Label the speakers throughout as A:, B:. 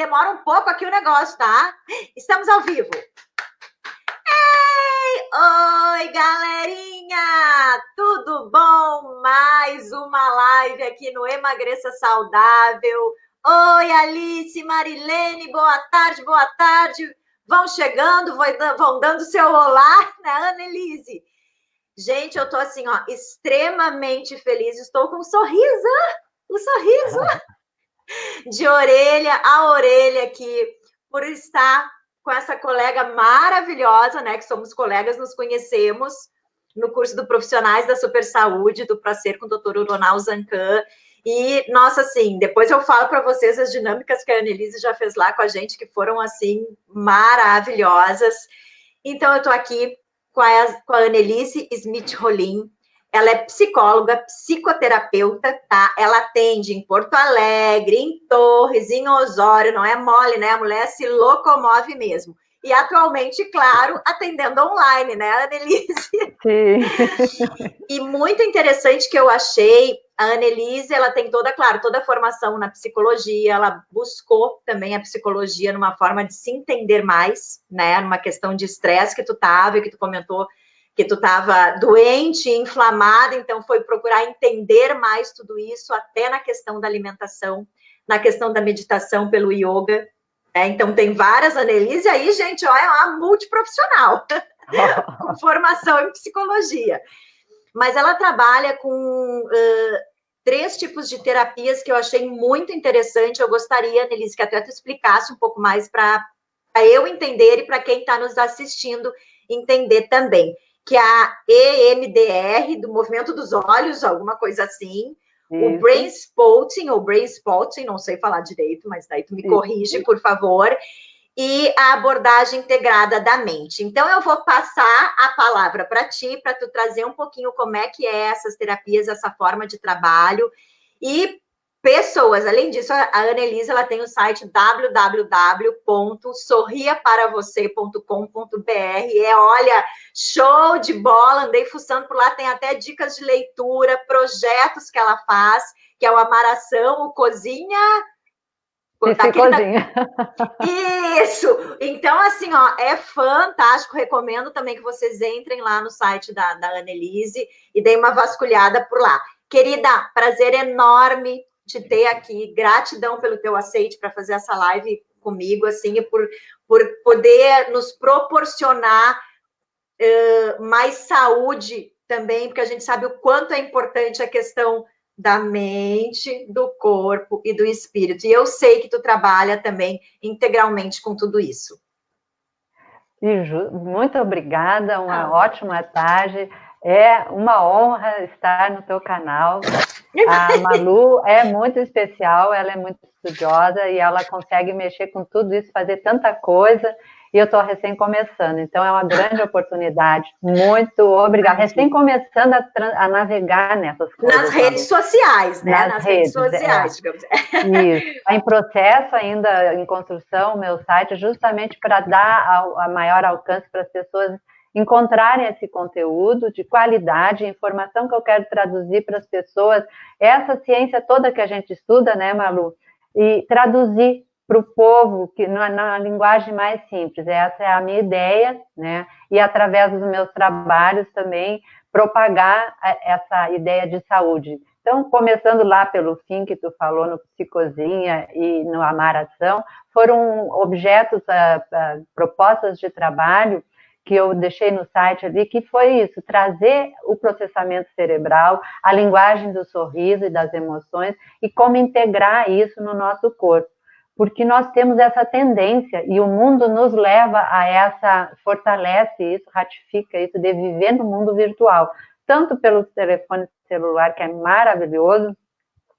A: demora um pouco aqui o negócio, tá? Estamos ao vivo. Oi, galerinha! Tudo bom? Mais uma live aqui no Emagreça Saudável. Oi, Alice, Marilene, boa tarde, boa tarde. Vão chegando, vão dando seu olá, né, Annelise? Gente, eu tô assim, ó, extremamente feliz. Estou com um sorriso de orelha a orelha aqui, por estar com essa colega maravilhosa, né? Que somos colegas, nos conhecemos no curso do Profissionais da Super Saúde, do Prazer com o Dr. Uronal Zancan. E, nossa, assim, depois eu falo para vocês as dinâmicas que a Annelise já fez lá com a gente, que foram, assim, maravilhosas. Então, eu estou aqui com a Annelise Smith-Rolim. Ela é psicóloga, psicoterapeuta, tá? Ela atende em Porto Alegre, em Torres, em Osório, não é mole, né? A mulher se locomove mesmo. E atualmente, claro, atendendo online, né, Annelise?
B: Sim.
A: E muito interessante que eu achei, a Annelise, ela tem toda a formação na psicologia, ela buscou também a psicologia numa forma de se entender mais, né? Numa questão de estresse que tu tava e que tu comentou que tu estava doente, inflamada, então foi procurar entender mais tudo isso, até na questão da alimentação, na questão da meditação pelo yoga, né? Então tem várias Annelise aí, gente, ó, é uma multiprofissional, com formação em psicologia. Mas ela trabalha com 3 tipos de terapias que eu achei muito interessante. Eu gostaria, Annelise, que até tu explicasse um pouco mais para eu entender e para quem está nos assistindo entender também, que é a EMDR, do movimento dos olhos, alguma coisa assim, isso. O Brain Spotting, ou Brain Spotting, não sei falar direito, mas daí tu me corrige, por favor, e a abordagem integrada da mente. Então, eu vou passar a palavra para ti, para tu trazer um pouquinho como é que é essas terapias, essa forma de trabalho, e pessoas, além disso, a Annelise, ela tem o site www.sorriaparavocê.com.br, olha, show de bola, andei fuçando por lá, tem até dicas de leitura, projetos que ela faz, que é o Amaração, o Cozinha...
B: Cozinha.
A: Isso! Então, assim, ó, é fantástico, recomendo também que vocês entrem lá no site da Annelise e deem uma vasculhada por lá. Querida, prazer enorme te ter aqui, gratidão pelo teu aceite para fazer essa live comigo, assim, e por poder nos proporcionar mais saúde também, porque a gente sabe o quanto é importante a questão da mente, do corpo e do espírito. E eu sei que tu trabalha também integralmente com tudo isso.
B: Muito obrigada, uma ótima tarde. É uma honra estar no teu canal. A Malu é muito especial, ela é muito estudiosa e ela consegue mexer com tudo isso, fazer tanta coisa, e eu estou recém começando, então é uma grande oportunidade. Muito obrigada. Recém começando a navegar nessas coisas.
A: Nas redes sociais, né?
B: Nas redes sociais, digamos. Isso. Está em processo ainda, em construção, o meu site, justamente para dar a maior alcance para as pessoas encontrarem esse conteúdo de qualidade, informação que eu quero traduzir para as pessoas, essa ciência toda que a gente estuda, né, Malu? E traduzir para o povo que na linguagem mais simples. Essa é a minha ideia, né? E através dos meus trabalhos também propagar essa ideia de saúde. Então, começando lá pelo fim que tu falou no Psicozinha e no Amaração, foram objetos, propostas de trabalho que eu deixei no site ali, que foi isso, trazer o processamento cerebral, a linguagem do sorriso e das emoções, e como integrar isso no nosso corpo. Porque nós temos essa tendência, e o mundo nos leva a essa, fortalece isso, ratifica isso, de viver no mundo virtual. Tanto pelo telefone celular, que é maravilhoso,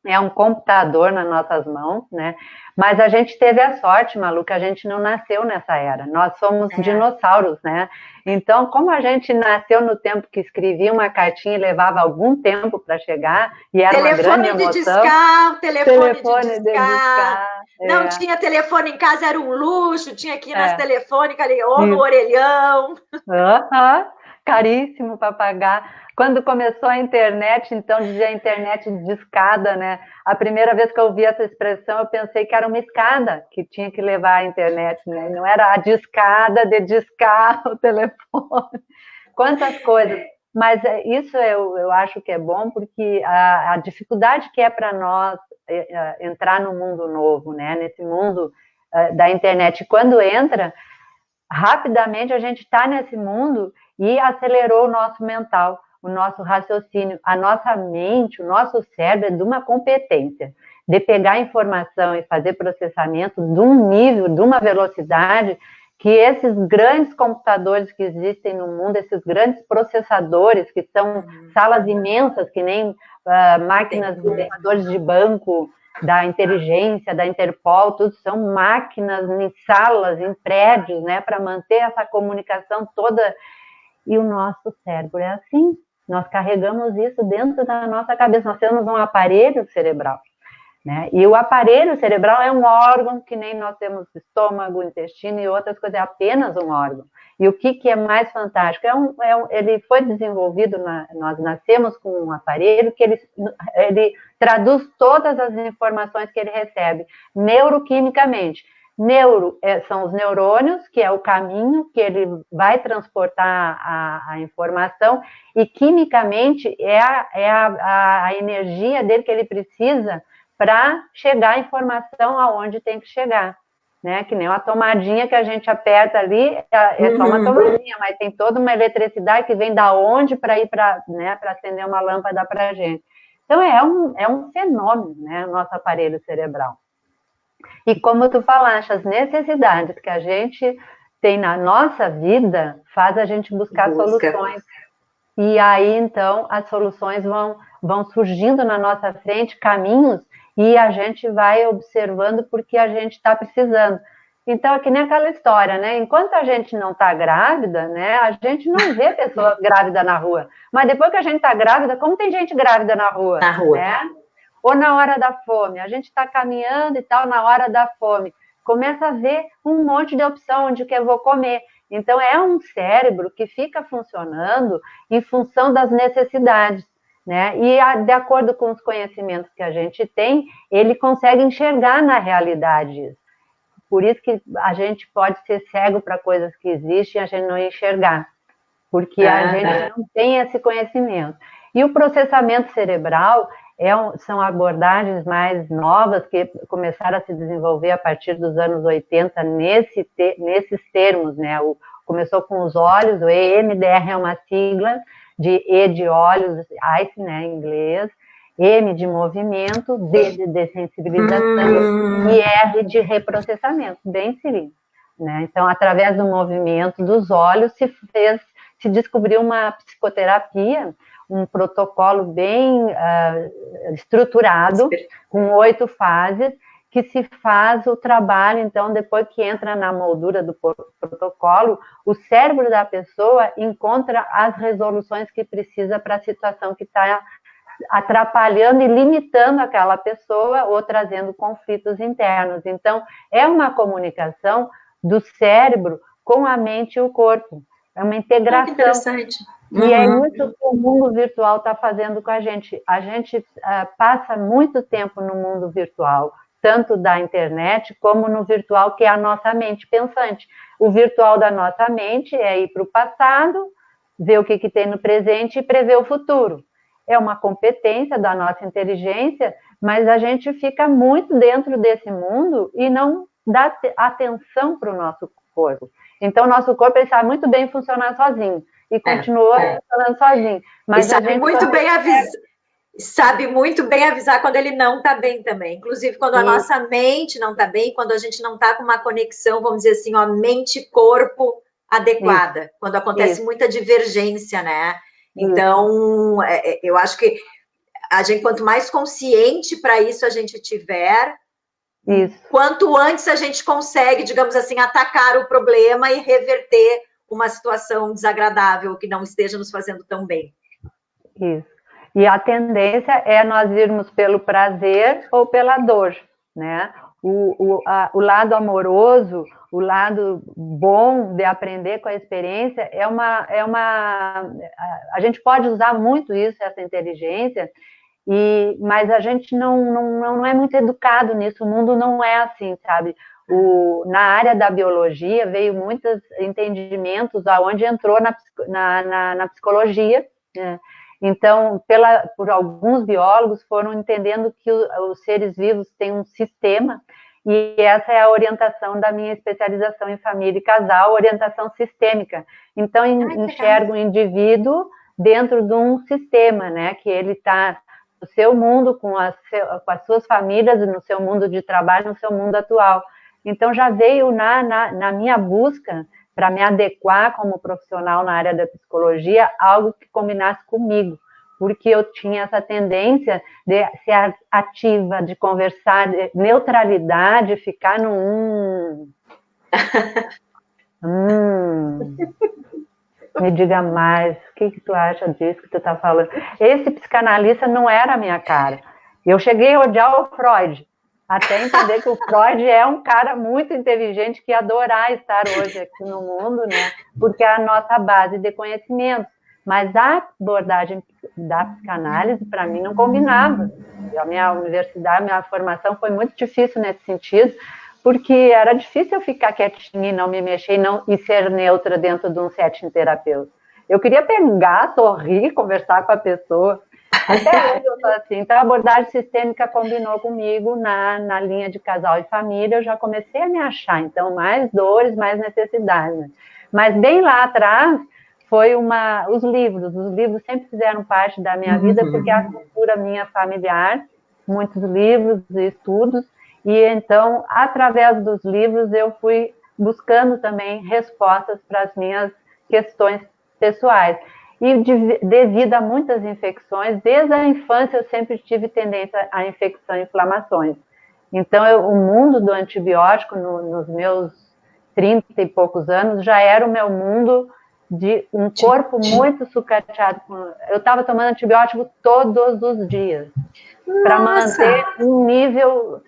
B: é um computador nas nossas mãos, né? Mas a gente teve a sorte, Malu, que a gente não nasceu nessa era. Nós somos dinossauros, né? Então, como a gente nasceu no tempo que escrevia uma cartinha e levava algum tempo para chegar, e era uma grande emoção.
A: Telefone de discar. Não tinha telefone em casa, era um luxo, tinha que ir nas telefônicas ali, ou no orelhão.
B: Caríssimo para pagar. Quando começou a internet, então dizia a internet de escada, né? A primeira vez que eu ouvi essa expressão, eu pensei que era uma escada que tinha que levar a internet, né? Não era a discada de discar o telefone. Quantas coisas. Mas isso eu acho que é bom, porque a dificuldade que é para nós entrar no mundo novo, né? Nesse mundo da internet. Quando entra, rapidamente a gente está nesse mundo e acelerou o nosso mental, o nosso raciocínio, a nossa mente, o nosso cérebro é de uma competência de pegar informação e fazer processamento de um nível, de uma velocidade que esses grandes computadores que existem no mundo, esses grandes processadores que são salas imensas, que nem máquinas de computadores de banco, da inteligência, da Interpol, tudo são máquinas em salas, em prédios, né, para manter essa comunicação toda. E o nosso cérebro é assim, nós carregamos isso dentro da nossa cabeça, nós temos um aparelho cerebral, né? E o aparelho cerebral é um órgão que nem nós temos estômago, intestino e outras coisas, é apenas um órgão. E o que é mais fantástico? Ele foi desenvolvido, nós nascemos com um aparelho que ele traduz todas as informações que ele recebe, neuroquimicamente. Neuro são os neurônios, que é o caminho que ele vai transportar a informação, e quimicamente é a energia dele que ele precisa para chegar a informação aonde tem que chegar, né? Que nem uma tomadinha que a gente aperta ali, é só uma tomadinha, mas tem toda uma eletricidade que vem da onde para ir para, né, para acender uma lâmpada para a gente. Então é um fenômeno, né, o nosso aparelho cerebral. E como tu falaste, as necessidades que a gente tem na nossa vida faz a gente buscar soluções. E aí, então, as soluções vão surgindo na nossa frente, caminhos, e a gente vai observando porque a gente está precisando. Então, é que nem aquela história, né? Enquanto a gente não está grávida, né? A gente não vê pessoas grávidas na rua. Mas depois que a gente está grávida, como tem gente grávida na rua?
A: Na rua.
B: Né? Ou na hora da fome. A gente está caminhando e tal, na hora da fome. Começa a ver um monte de opção onde que eu vou comer. Então, é um cérebro que fica funcionando em função das necessidades, né? E, de acordo com os conhecimentos que a gente tem, ele consegue enxergar na realidade isso. Por isso que a gente pode ser cego para coisas que existem e a gente não enxergar, porque a gente não tem esse conhecimento. E o processamento cerebral são abordagens mais novas que começaram a se desenvolver a partir dos anos 80 nesses termos, né? Começou com os olhos, o EMDR é uma sigla de E de olhos, ICE, né, em inglês, M de movimento, D de dessensibilização e R de reprocessamento, bem cilindro, né? Então, através do movimento dos olhos se descobriu uma psicoterapia, um protocolo bem estruturado, com 8 fases, que se faz o trabalho, então, depois que entra na moldura do protocolo, o cérebro da pessoa encontra as resoluções que precisa para a situação que está atrapalhando e limitando aquela pessoa ou trazendo conflitos internos. Então, é uma comunicação do cérebro com a mente e o corpo. É uma integração.
A: Que interessante.
B: E é isso que o mundo virtual está fazendo com a gente. A gente passa muito tempo no mundo virtual, tanto da internet como no virtual, que é a nossa mente pensante. O virtual da nossa mente é ir para o passado, ver o que tem no presente e prever o futuro. É uma competência da nossa inteligência, mas a gente fica muito dentro desse mundo e não dá atenção para o nosso corpo. Então, nosso corpo ele sabe muito bem funcionar sozinho e continua funcionando sozinho. Mas
A: e sabe muito bem avisar quando ele não está bem também. Inclusive, quando a nossa mente não está bem, quando a gente não está com uma conexão, vamos dizer assim, ó, mente-corpo adequada. Quando acontece muita divergência, né? Então, eu acho que a gente, quanto mais consciente para isso a gente tiver, quanto antes a gente consegue, digamos assim, atacar o problema e reverter uma situação desagradável que não esteja nos fazendo tão bem.
B: Isso. E a tendência é nós irmos pelo prazer ou pela dor, né? o lado amoroso, o lado bom de aprender com a experiência a gente pode usar muito isso, essa inteligência, mas a gente não é muito educado nisso, o mundo não é assim, sabe? Na área da biologia veio muitos entendimentos aonde entrou na psicologia, né? Então, por alguns biólogos foram entendendo que os seres vivos têm um sistema, e essa é a orientação da minha especialização em família e casal, orientação sistêmica. Então, enxergo o indivíduo dentro de um sistema, né? Que ele está no seu mundo, com as suas famílias, no seu mundo de trabalho, no seu mundo atual. Então, já veio na minha busca para me adequar como profissional na área da psicologia, algo que combinasse comigo, porque eu tinha essa tendência de ser ativa, de conversar, de neutralidade, ficar no me diga mais, o que tu acha disso que tu está falando? Esse psicanalista não era a minha cara. Eu cheguei a odiar o Freud, até entender que o Freud é um cara muito inteligente que ia adorar estar hoje aqui no mundo, né? Porque é a nossa base de conhecimento. Mas a abordagem da psicanálise, para mim, não combinava. A minha universidade, a minha formação foi muito difícil nesse sentido, porque era difícil eu ficar quietinha e não me mexer e ser neutra dentro de um setting terapêutico. Eu queria pegar, sorrir, conversar com a pessoa. Até hoje eu estou assim. Então, a abordagem sistêmica combinou comigo na linha de casal e família. Eu já comecei a me achar. Então, mais dores, mais necessidades. Né? Mas bem lá atrás, foi os livros. Os livros sempre fizeram parte da minha vida, porque é a cultura minha familiar, muitos livros e estudos. E então, através dos livros, eu fui buscando também respostas para as minhas questões pessoais. E devido a muitas infecções, desde a infância eu sempre tive tendência a infecção e inflamações. Então, o mundo do antibiótico, nos meus 30 e poucos anos, já era o meu mundo de um corpo muito sucateado. Eu estava tomando antibiótico todos os dias, para manter um nível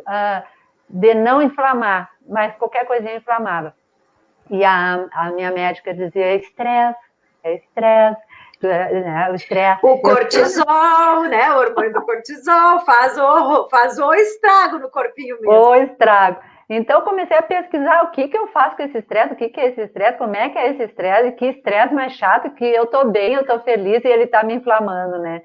B: de não inflamar, mas qualquer coisinha inflamava. E a minha médica dizia, é estresse. Né,
A: o cortisol, né? O hormônio do cortisol faz o estrago no corpinho mesmo.
B: O estrago. Então, eu comecei a pesquisar o que eu faço com esse estresse, o que é esse estresse, como é que é esse estresse, que estresse mais chato, que eu tô bem, eu tô feliz e ele tá me inflamando, né?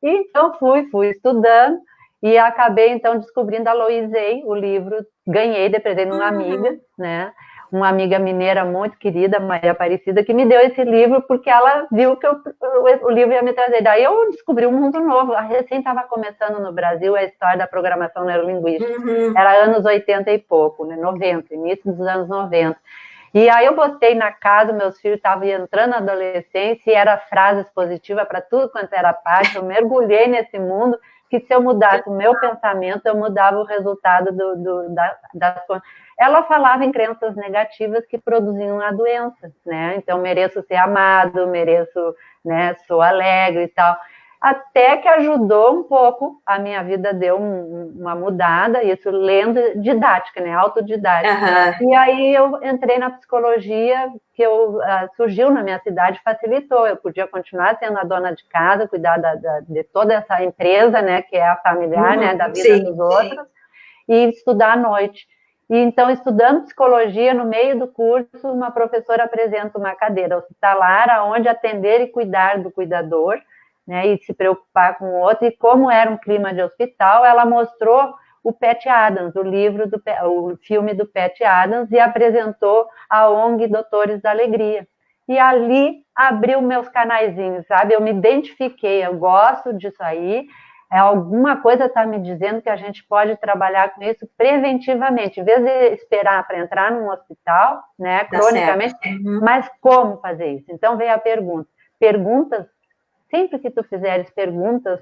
B: E então, fui estudando e acabei, então, descobrindo a Louise Hay, o livro, ganhei de presente de uma amiga, né? Uma amiga mineira muito querida, Maria Aparecida, que me deu esse livro porque ela viu que o livro ia me trazer. Daí eu descobri um mundo novo. Recém estava começando no Brasil a história da programação neurolinguística. Era anos 80 e pouco, né? 90, início dos anos 90. E aí eu botei na casa, meus filhos estavam entrando na adolescência e era frases positivas para tudo quanto era parte. Eu mergulhei nesse mundo que se eu mudasse o meu pensamento, eu mudava o resultado das coisas. Ela falava em crenças negativas que produziam a doença, né? Então, mereço ser amado, mereço, né, sou alegre e tal. Até que ajudou um pouco, a minha vida deu uma mudada, isso lendo didática, né, autodidática. E aí eu entrei na psicologia, que surgiu na minha cidade, facilitou, eu podia continuar sendo a dona de casa, cuidar de toda essa empresa, né, que é a familiar, né, da vida dos outros, e estudar à noite. E então, estudando psicologia, no meio do curso, uma professora apresenta uma cadeira hospitalar, onde atender e cuidar do cuidador, né, e se preocupar com o outro, e como era um clima de hospital, ela mostrou o Pat Adams, o filme do Pat Adams, e apresentou a ONG Doutores da Alegria. E ali abriu meus canaizinhos, sabe? Eu me identifiquei, eu gosto disso aí, alguma coisa está me dizendo que a gente pode trabalhar com isso preventivamente, em vez de esperar para entrar num hospital, né, cronicamente, mas como fazer isso? Então veio a pergunta. Perguntas, sempre que tu fizeres perguntas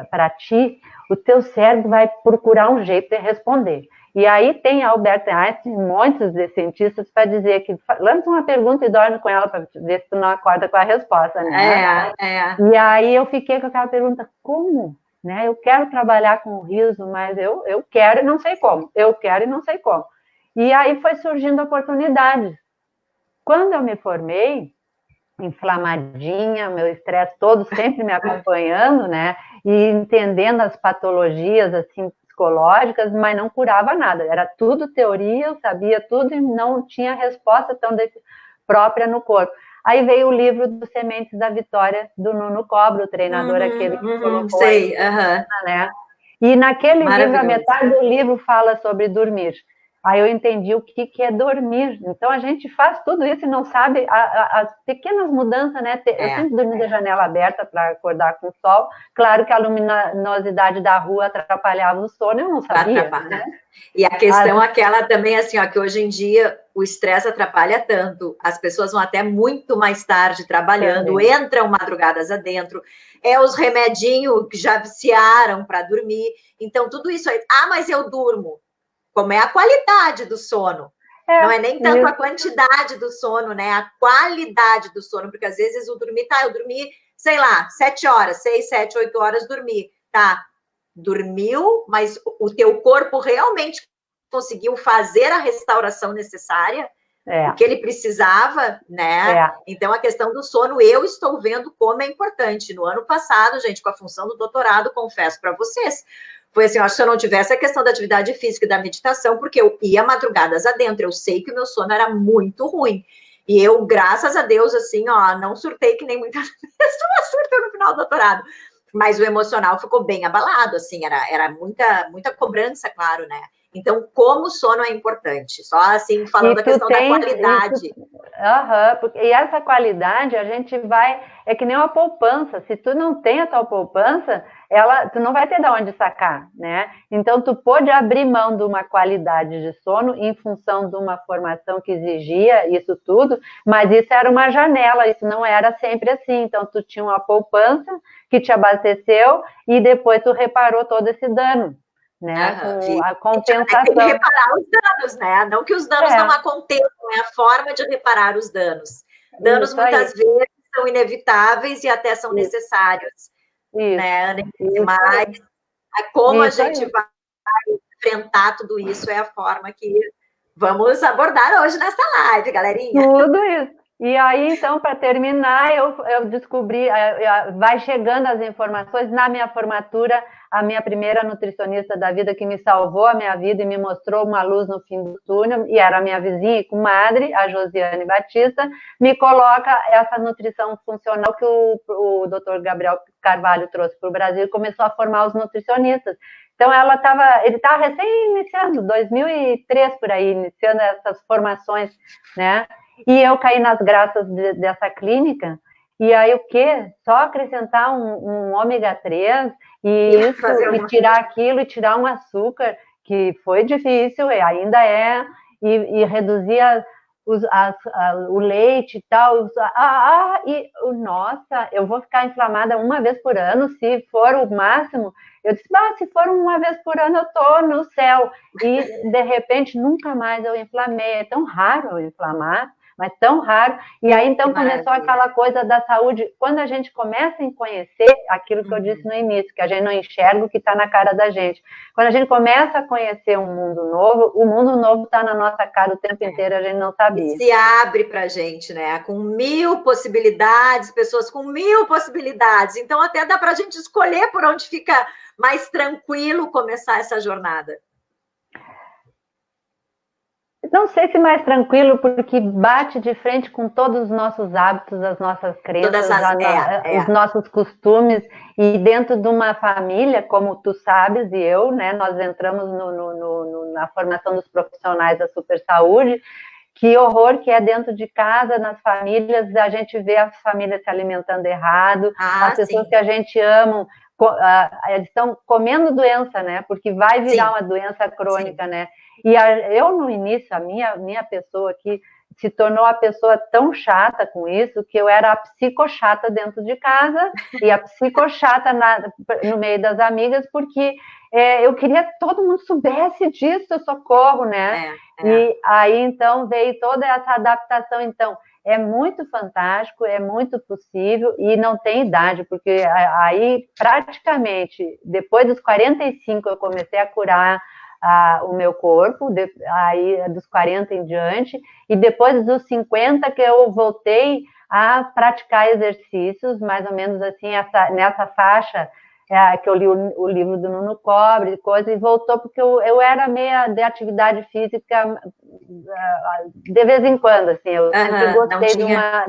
B: para ti, o teu cérebro vai procurar um jeito de responder. E aí tem Albert Einstein, muitos de cientistas, para dizer que lança uma pergunta e dorme com ela para ver se tu não acorda com a resposta, né? E aí eu fiquei com aquela pergunta, como né? Eu quero trabalhar com o riso, mas eu quero e não sei como. Eu quero e não sei como. E aí foi surgindo oportunidades. Quando eu me formei, inflamadinha, meu estresse todo sempre me acompanhando, né? E entendendo as patologias assim psicológicas, mas não curava nada. Era tudo teoria, eu sabia tudo e não tinha resposta tão própria no corpo. Aí veio o livro dos Sementes da Vitória, do Nuno Cobra, o treinador aquele que colocou
A: sei,
B: aí, né? E naquele livro, a metade do livro fala sobre dormir. Aí eu entendi o que é dormir. Então a gente faz tudo isso e não sabe as pequenas mudanças, né? Eu sempre dormi da janela aberta para acordar com o sol. Claro que a luminosidade da rua atrapalhava o sono, eu não sabia. Né?
A: E a questão aquela também, assim, ó, que hoje em dia o estresse atrapalha tanto. As pessoas vão até muito mais tarde trabalhando, também entram madrugadas adentro. Os remedinhos que já viciaram para dormir. Então, tudo isso aí. Ah, mas eu durmo. Como é a qualidade do sono. Não é nem tanto a quantidade do sono, né? A qualidade do sono, porque às vezes eu dormi, sei lá, 7 horas, 6, 7, 8 horas dormi, tá? Dormiu, mas o teu corpo realmente conseguiu fazer a restauração necessária, o que ele precisava, né? Então, a questão do sono, eu estou vendo como é importante. No ano passado, gente, com a função do doutorado, confesso para vocês, foi assim, eu acho que se eu não tivesse a questão da atividade física e da meditação, porque eu ia madrugadas adentro, eu sei que o meu sono era muito ruim. E eu, graças a Deus, assim, ó, não surtei que nem muitas pessoas surtam no final do doutorado. Mas o emocional ficou bem abalado, assim, era muita cobrança, claro, né? Então, como o sono é importante? Só assim, falando da questão da qualidade.
B: E essa qualidade, a gente vai... É que nem uma poupança. Se tu não tem a tua poupança, tu não vai ter de onde sacar, né? Então, tu pode abrir mão de uma qualidade de sono em função de uma formação que exigia isso tudo, mas isso era uma janela, isso não era sempre assim. Então, tu tinha uma poupança que te abasteceu e depois tu reparou todo esse dano. Né, com a compensação.
A: Tem que reparar os danos, né? Não que os danos não aconteçam, é a forma de reparar os danos. Danos muitas vezes são inevitáveis e até são necessários, né? Mas como a gente vai enfrentar tudo isso é a forma que vamos abordar hoje nessa live, galerinha.
B: Tudo isso. E aí, então, para terminar, eu descobri, vai chegando as informações. Na minha formatura, a minha primeira nutricionista da vida, que me salvou a minha vida e me mostrou uma luz no fim do túnel, e era a minha vizinha e comadre, a Josiane Batista, me coloca essa nutrição funcional que o Dr. Gabriel Carvalho trouxe para o Brasil e começou a formar os nutricionistas. Então, ele estava recém-iniciando, 2003 por aí, iniciando essas formações, né? E eu caí nas graças dessa clínica, e aí o quê? Só acrescentar um ômega 3 e tirar aquilo, e tirar um açúcar, que foi difícil, e ainda é, e reduzir o leite e tal. Nossa, eu vou ficar inflamada uma vez por ano, se for o máximo. Eu disse, se for uma vez por ano, eu tô no céu. E, de repente, nunca mais eu inflamei. É tão raro eu inflamar, mas tão raro. E aí, então, começou aquela coisa da saúde. Quando a gente começa a conhecer aquilo que eu disse no início, que a gente não enxerga o que está na cara da gente. Quando a gente começa a conhecer um mundo novo, o mundo novo está na nossa cara o tempo inteiro, a gente não sabia.
A: E se abre para a gente, né? Com 1000 possibilidades, pessoas com 1000 possibilidades. Então, até dá para a gente escolher por onde fica mais tranquilo começar essa jornada.
B: Não sei se mais tranquilo, porque bate de frente com todos os nossos hábitos, as nossas crenças, os nossos costumes, e dentro de uma família, como tu sabes, e eu, né, nós entramos na formação dos profissionais da Super Saúde. Que horror que é dentro de casa, nas famílias, a gente vê as famílias se alimentando errado, as pessoas que a gente ama, eles estão comendo doença, né? Porque vai virar uma doença crônica, né? E eu, no início, a minha pessoa aqui se tornou a pessoa tão chata com isso, que eu era a psicochata dentro de casa e a psicochata no meio das amigas, porque eu queria que todo mundo soubesse disso, socorro, né? E aí, então, veio toda essa adaptação. Então, é muito fantástico, é muito possível e não tem idade, porque aí, praticamente, depois dos 45, eu comecei a curar o meu corpo, aí dos 40 em diante, e depois dos 50 que eu voltei a praticar exercícios, mais ou menos assim, nessa faixa que eu li o livro do Nuno Cobre, coisa, e voltou porque eu era meia de atividade física de vez em quando, assim, eu sempre gostei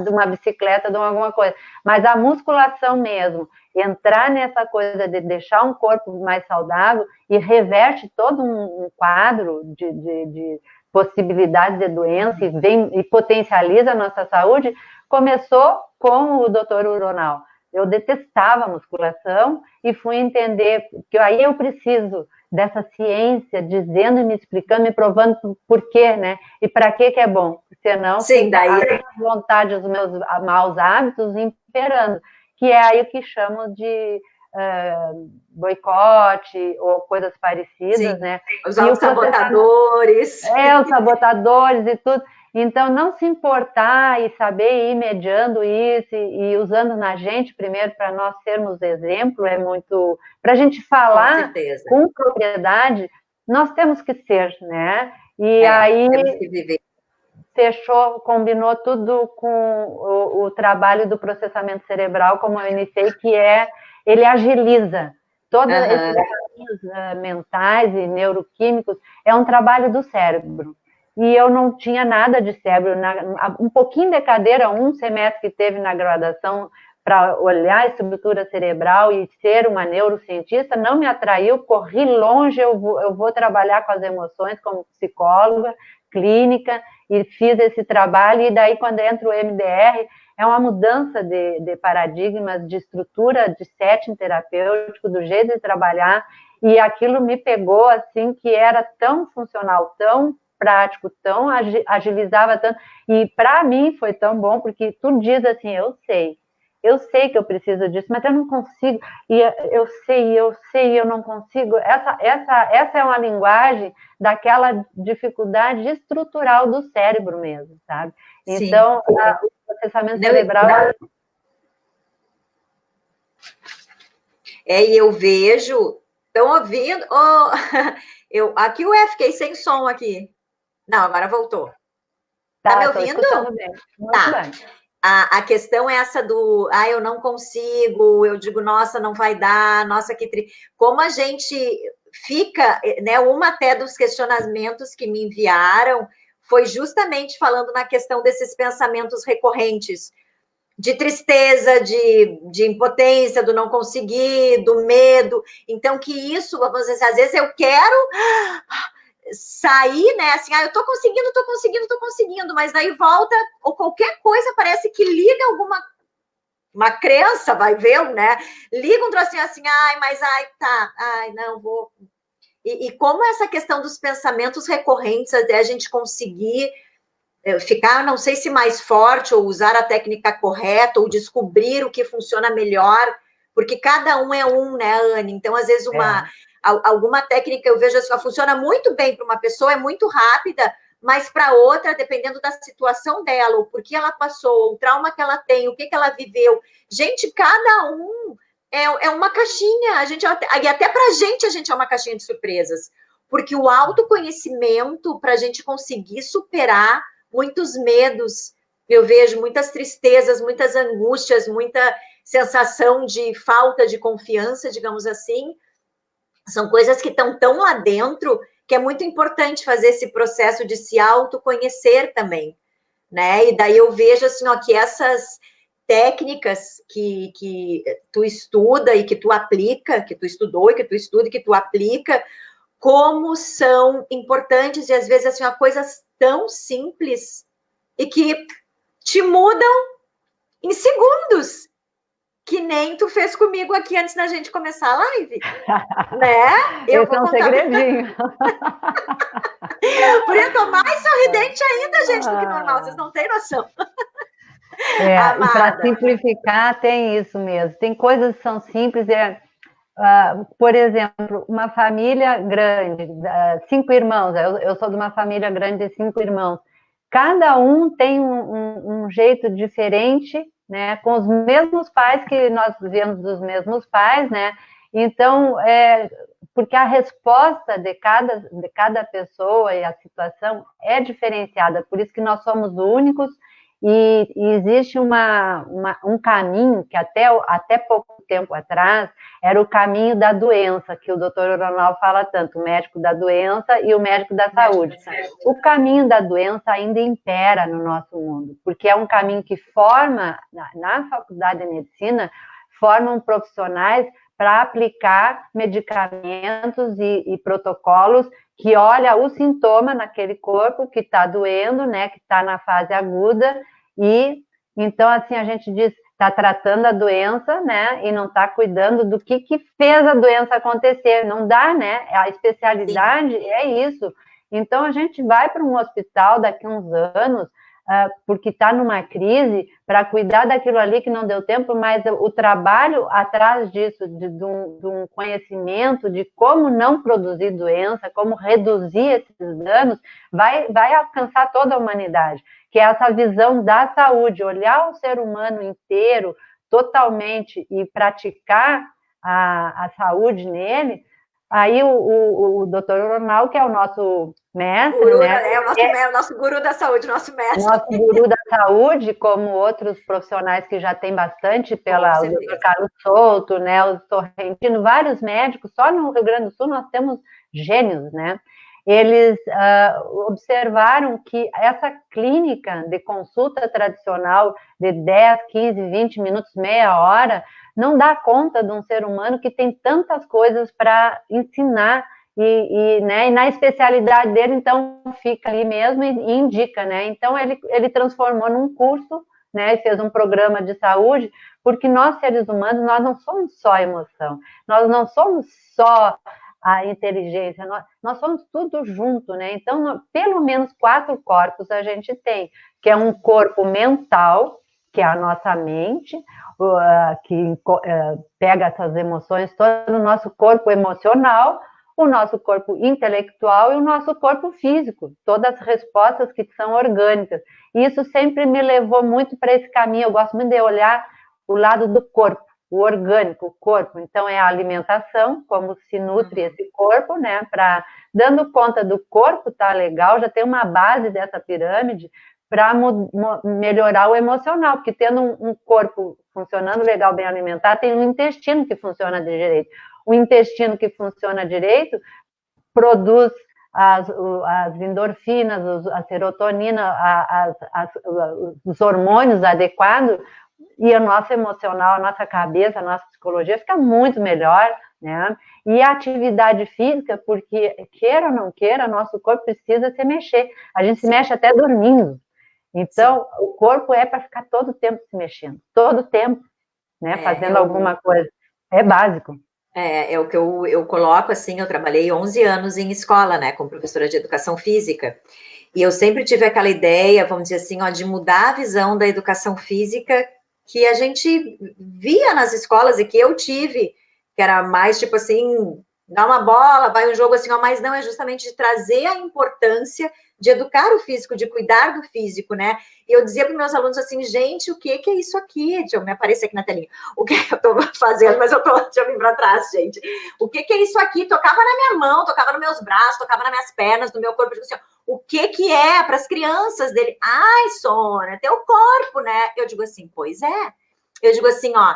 B: de uma bicicleta, de alguma coisa, mas a musculação mesmo, entrar nessa coisa de deixar um corpo mais saudável e reverte todo um quadro de possibilidades de doença e potencializa a nossa saúde, começou com o Dr. Uronal. Eu detestava a musculação e fui entender que aí eu preciso dessa ciência dizendo e me explicando, me provando por quê, né? E para que é bom. Senão,
A: sim, daí
B: a vontade, os meus maus hábitos imperando, que é aí o que chamam de boicote ou coisas parecidas,
A: sim,
B: né?
A: Os autossabotadores.
B: Os sabotadores e tudo. Então, não se importar e saber ir mediando isso e usando na gente primeiro para nós sermos exemplo é muito... Para a gente falar com propriedade, nós temos que ser, né? E aí
A: temos que viver.
B: Fechou, combinou tudo com o trabalho do processamento cerebral, como eu iniciei, que ele agiliza todos esses caminhos mentais e neuroquímicos, é um trabalho do cérebro. E eu não tinha nada de cérebro, um pouquinho de cadeira, um semestre que teve na graduação para olhar a estrutura cerebral e ser uma neurocientista, não me atraiu, corri longe, eu vou trabalhar com as emoções como psicóloga, clínica, e fiz esse trabalho, e daí quando entra o MDR, é uma mudança de paradigmas, de estrutura, de setting terapêutico, do jeito de trabalhar, e aquilo me pegou assim, que era tão funcional, tão prático, tão agilizava tanto, e para mim foi tão bom, porque tu diz assim, eu sei que eu preciso disso, mas eu não consigo, e eu sei, eu não consigo. Essa é uma linguagem daquela dificuldade estrutural do cérebro mesmo, sabe? Sim. Então, o processamento cerebral...
A: E eu vejo... Estão ouvindo? Aqui fiquei sem som aqui. Não, agora voltou. Tá me ouvindo?
B: Bem.
A: Tá. Bem. A questão é essa do, eu não consigo, eu digo, nossa, não vai dar, nossa, que triste. Como a gente fica, né, uma até dos questionamentos que me enviaram foi justamente falando na questão desses pensamentos recorrentes, de tristeza, de impotência, do não conseguir, do medo. Então, que isso, vamos dizer, às vezes eu quero sair, né, assim, eu tô conseguindo, mas daí volta, ou qualquer coisa parece que liga uma crença, vai ver, né, liga um trocinho assim, não, vou... E como essa questão dos pensamentos recorrentes, até a gente conseguir ficar, não sei se mais forte, ou usar a técnica correta, ou descobrir o que funciona melhor, porque cada um é um, né, Anne? Então, às vezes, alguma técnica eu vejo assim, funciona muito bem para uma pessoa, é muito rápida, mas para outra, dependendo da situação dela, ou por que ela passou, o trauma que ela tem, o que ela viveu. Gente, cada um é uma caixinha, e até para a gente é uma caixinha de surpresas, porque o autoconhecimento, para a gente conseguir superar muitos medos, eu vejo muitas tristezas, muitas angústias, muita sensação de falta de confiança, digamos assim, são coisas que estão tão lá dentro que é muito importante fazer esse processo de se autoconhecer também, né? E daí eu vejo assim, que essas técnicas que tu estuda e que tu aplica, que tu estudou e que tu estuda e que tu aplica, como são importantes e às vezes assim, coisas tão simples e que te mudam em segundos, que nem tu fez comigo aqui antes da gente começar a live, né?
B: Eu vou contar... segredinho.
A: Por isso, eu tô mais sorridente ainda, gente, do que normal, vocês não têm noção.
B: E para simplificar, tem isso mesmo. Tem coisas que são simples, Por exemplo, uma família grande, 5 irmãos, eu sou de uma família grande de 5 irmãos, cada um tem um jeito diferente, né, com os mesmos pais, que nós viemos dos mesmos pais, né, então, porque a resposta de cada pessoa e a situação é diferenciada, por isso que nós somos únicos, e existe um caminho que até pouco tempo atrás era o caminho da doença, que o doutor Ronaldo fala tanto, o médico da doença e o médico da saúde. O caminho da doença ainda impera no nosso mundo, porque é um caminho que forma, na faculdade de medicina, formam profissionais para aplicar medicamentos e protocolos que olha o sintoma naquele corpo que está doendo, né, que está na fase aguda, e então, assim, a gente diz, está tratando a doença, né, e não está cuidando do que fez a doença acontecer, não dá, né, a especialidade é isso. Então, a gente vai para um hospital daqui a uns anos, porque está numa crise, para cuidar daquilo ali que não deu tempo, mas o trabalho atrás disso, de um conhecimento de como não produzir doença, como reduzir esses danos, vai alcançar toda a humanidade, que é essa visão da saúde, olhar o ser humano inteiro, totalmente, e praticar a saúde nele. Aí o doutor Ronaldo, que é o nosso mestre,
A: guru,
B: né?
A: O nosso guru da saúde, nosso mestre.
B: Nosso guru da saúde, como outros profissionais que já tem bastante, o doutor Carlos Souto, né, o Sorrentino, vários médicos, só no Rio Grande do Sul nós temos gênios, né? Eles observaram que essa clínica de consulta tradicional de 10, 15, 20 minutos, meia hora, não dá conta de um ser humano que tem tantas coisas para ensinar, né, e na especialidade dele, então, fica ali mesmo e indica, né? Então, ele transformou num curso, né, e fez um programa de saúde, porque nós, seres humanos, nós não somos só emoção, nós não somos só a inteligência, nós somos tudo junto, né? Então, pelo menos 4 corpos a gente tem, que é um corpo mental, que é a nossa mente, que pega essas emoções, todo o nosso corpo emocional, o nosso corpo intelectual e o nosso corpo físico, todas as respostas que são orgânicas. E isso sempre me levou muito para esse caminho, eu gosto muito de olhar o lado do corpo, o orgânico, o corpo. Então, é a alimentação, como se nutre esse corpo, né? Dando conta do corpo, tá legal, já tem uma base dessa pirâmide para melhorar o emocional, porque tendo um corpo funcionando legal, bem alimentado, tem um intestino que funciona de direito. O intestino que funciona direito produz as endorfinas, a serotonina, os hormônios adequados, e o nosso emocional, a nossa cabeça, a nossa psicologia fica muito melhor, né? E a atividade física, porque queira ou não queira, nosso corpo precisa se mexer. A gente se mexe até dormindo. Então, o corpo é para ficar todo o tempo se mexendo, todo o tempo, né? Fazendo alguma coisa. É básico.
A: É o que eu coloco assim, eu trabalhei 11 anos em escola, né, como professora de educação física, e eu sempre tive aquela ideia, vamos dizer assim, ó, de mudar a visão da educação física que a gente via nas escolas e que eu tive, que era mais tipo assim, dá uma bola, vai um jogo assim, ó, mas não, é justamente de trazer a importância de educar o físico, de cuidar do físico, né? E eu dizia para meus alunos assim, gente, o que é isso aqui? Deixa eu me aparecer aqui na telinha. O que eu estou fazendo? Mas deixa eu vir para trás, gente. O que é isso aqui? Tocava na minha mão, tocava nos meus braços, tocava nas minhas pernas, no meu corpo. Eu digo assim, ó, o que é para as crianças dele? Ai, Sônia, teu corpo, né? Eu digo assim, pois é. Eu digo assim, ó,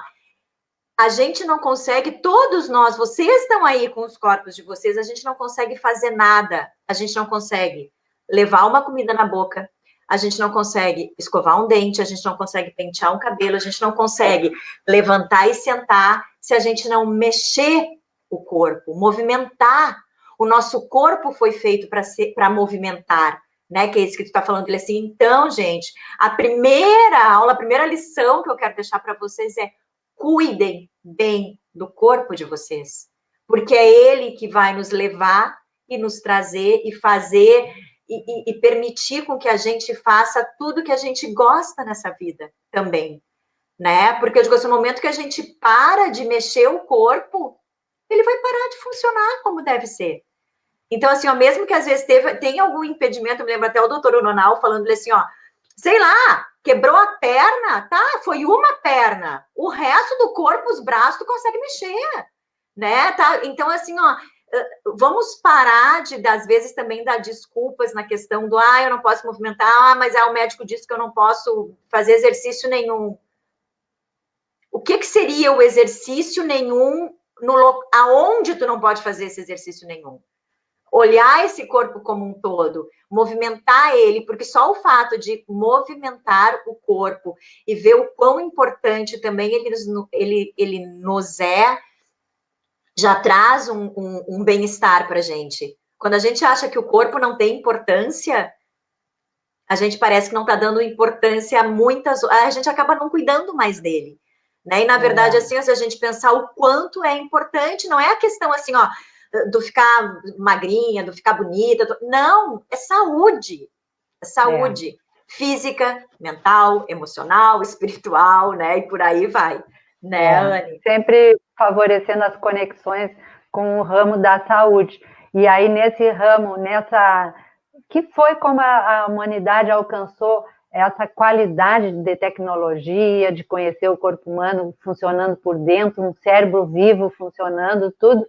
A: a gente não consegue, todos nós, vocês estão aí com os corpos de vocês, a gente não consegue fazer nada, a gente não consegue levar uma comida na boca, a gente não consegue escovar um dente, a gente não consegue pentear um cabelo, a gente não consegue levantar e sentar se a gente não mexer o corpo, movimentar. O nosso corpo foi feito para movimentar, né? Que é isso que tu está falando. Ele assim, então, gente, a primeira aula, a primeira lição que eu quero deixar para vocês é cuidem bem do corpo de vocês, porque é ele que vai nos levar e nos trazer e fazer e permitir com que a gente faça tudo que a gente gosta nessa vida também, né? Porque eu digo assim, no momento que a gente para de mexer o corpo, ele vai parar de funcionar como deve ser. Então, assim, ó, mesmo que às vezes tem algum impedimento, eu me lembro até o doutor Oronal falando assim, ó, sei lá, quebrou a perna, tá? Foi uma perna. O resto do corpo, os braços, tu consegue mexer, né? Tá? Então, assim, ó, vamos parar de, às vezes, também dar desculpas na questão do, eu não posso movimentar, mas o médico disse que eu não posso fazer exercício nenhum. O que seria o exercício nenhum aonde tu não pode fazer esse exercício nenhum? Olhar esse corpo como um todo, movimentar ele, porque só o fato de movimentar o corpo e ver o quão importante também ele nos é, já traz um bem-estar para a gente. Quando a gente acha que o corpo não tem importância, a gente parece que não está dando importância a muitas, a gente acaba não cuidando mais dele. Né? E, na verdade, assim, se a gente pensar o quanto é importante, não é a questão assim, ó, do ficar magrinha, do ficar bonita. Não, é saúde. É saúde física, mental, emocional, espiritual, né? E por aí vai. Né, Anne?
B: Sempre favorecendo as conexões com o ramo da saúde. E aí, nesse ramo, que foi como a humanidade alcançou essa qualidade de tecnologia, de conhecer o corpo humano funcionando por dentro, um cérebro vivo funcionando, tudo,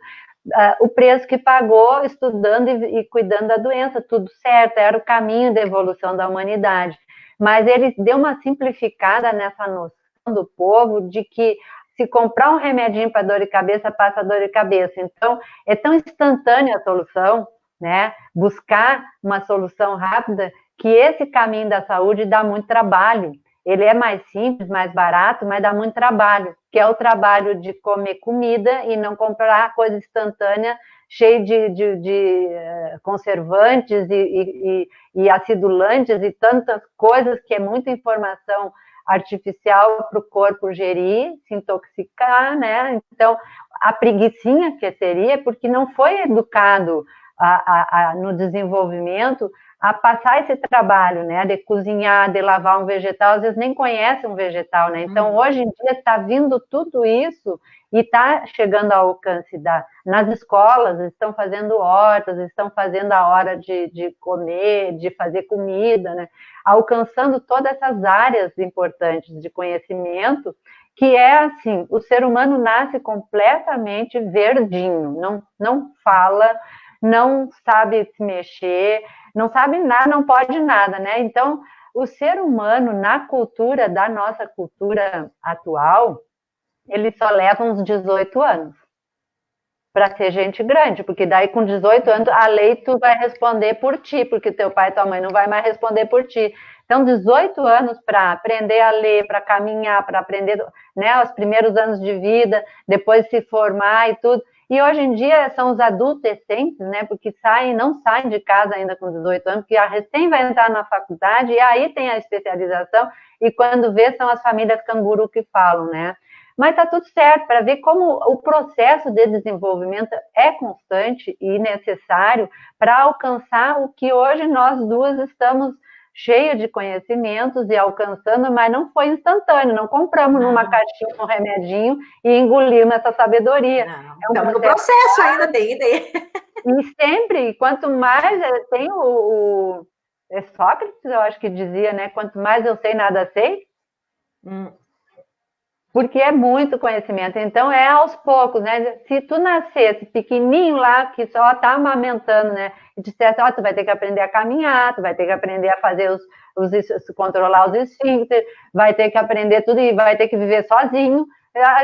B: o preço que pagou estudando e cuidando da doença, tudo certo, era o caminho da evolução da humanidade. Mas ele deu uma simplificada nessa noção do povo de que se comprar um remedinho para dor de cabeça, passa dor de cabeça. Então, é tão instantânea a solução, né? Buscar uma solução rápida, que esse caminho da saúde dá muito trabalho. Ele é mais simples, mais barato, mas dá muito trabalho, que é o trabalho de comer comida e não comprar coisa instantânea, cheia de conservantes e acidulantes e tantas coisas, que é muita informação artificial para o corpo gerir, se intoxicar, né? Então, a preguicinha que seria, porque não foi educado no desenvolvimento a passar esse trabalho, né, de cozinhar, de lavar um vegetal, às vezes nem conhece um vegetal, né, então hoje em dia está vindo tudo isso e está chegando ao alcance nas escolas, estão fazendo hortas, estão fazendo a hora de comer, de fazer comida, né, alcançando todas essas áreas importantes de conhecimento, que é assim, o ser humano nasce completamente verdinho, não fala, não sabe se mexer, não sabe nada, não pode nada, né? Então, o ser humano, na cultura, da nossa cultura atual, ele só leva uns 18 anos para ser gente grande, porque daí com 18 anos a lei tu vai responder por ti, porque teu pai e tua mãe não vai mais responder por ti. Então, 18 anos para aprender a ler, para caminhar, para aprender, né, os primeiros anos de vida, depois se formar e tudo. E hoje em dia são os adolescentes, né, porque não saem de casa ainda com 18 anos, porque a recém vai entrar na faculdade e aí tem a especialização, e quando vê são as famílias canguru que falam, né. Mas está tudo certo, para ver como o processo de desenvolvimento é constante e necessário para alcançar o que hoje nós duas estamos cheios de conhecimentos e alcançando, mas não foi instantâneo, não compramos numa caixinha um remedinho e engolimos essa sabedoria.
A: Estamos no processo ainda, tem ideia.
B: E sempre, quanto mais tem Sócrates, eu acho que dizia, né? Quanto mais eu sei, nada sei. Porque é muito conhecimento, então é aos poucos, né? Se tu nascesse pequenininho lá, que só tá amamentando, né? E dissesse, tu vai ter que aprender a caminhar, tu vai ter que aprender a fazer controlar os esfíncteres, vai ter que aprender tudo e vai ter que viver sozinho.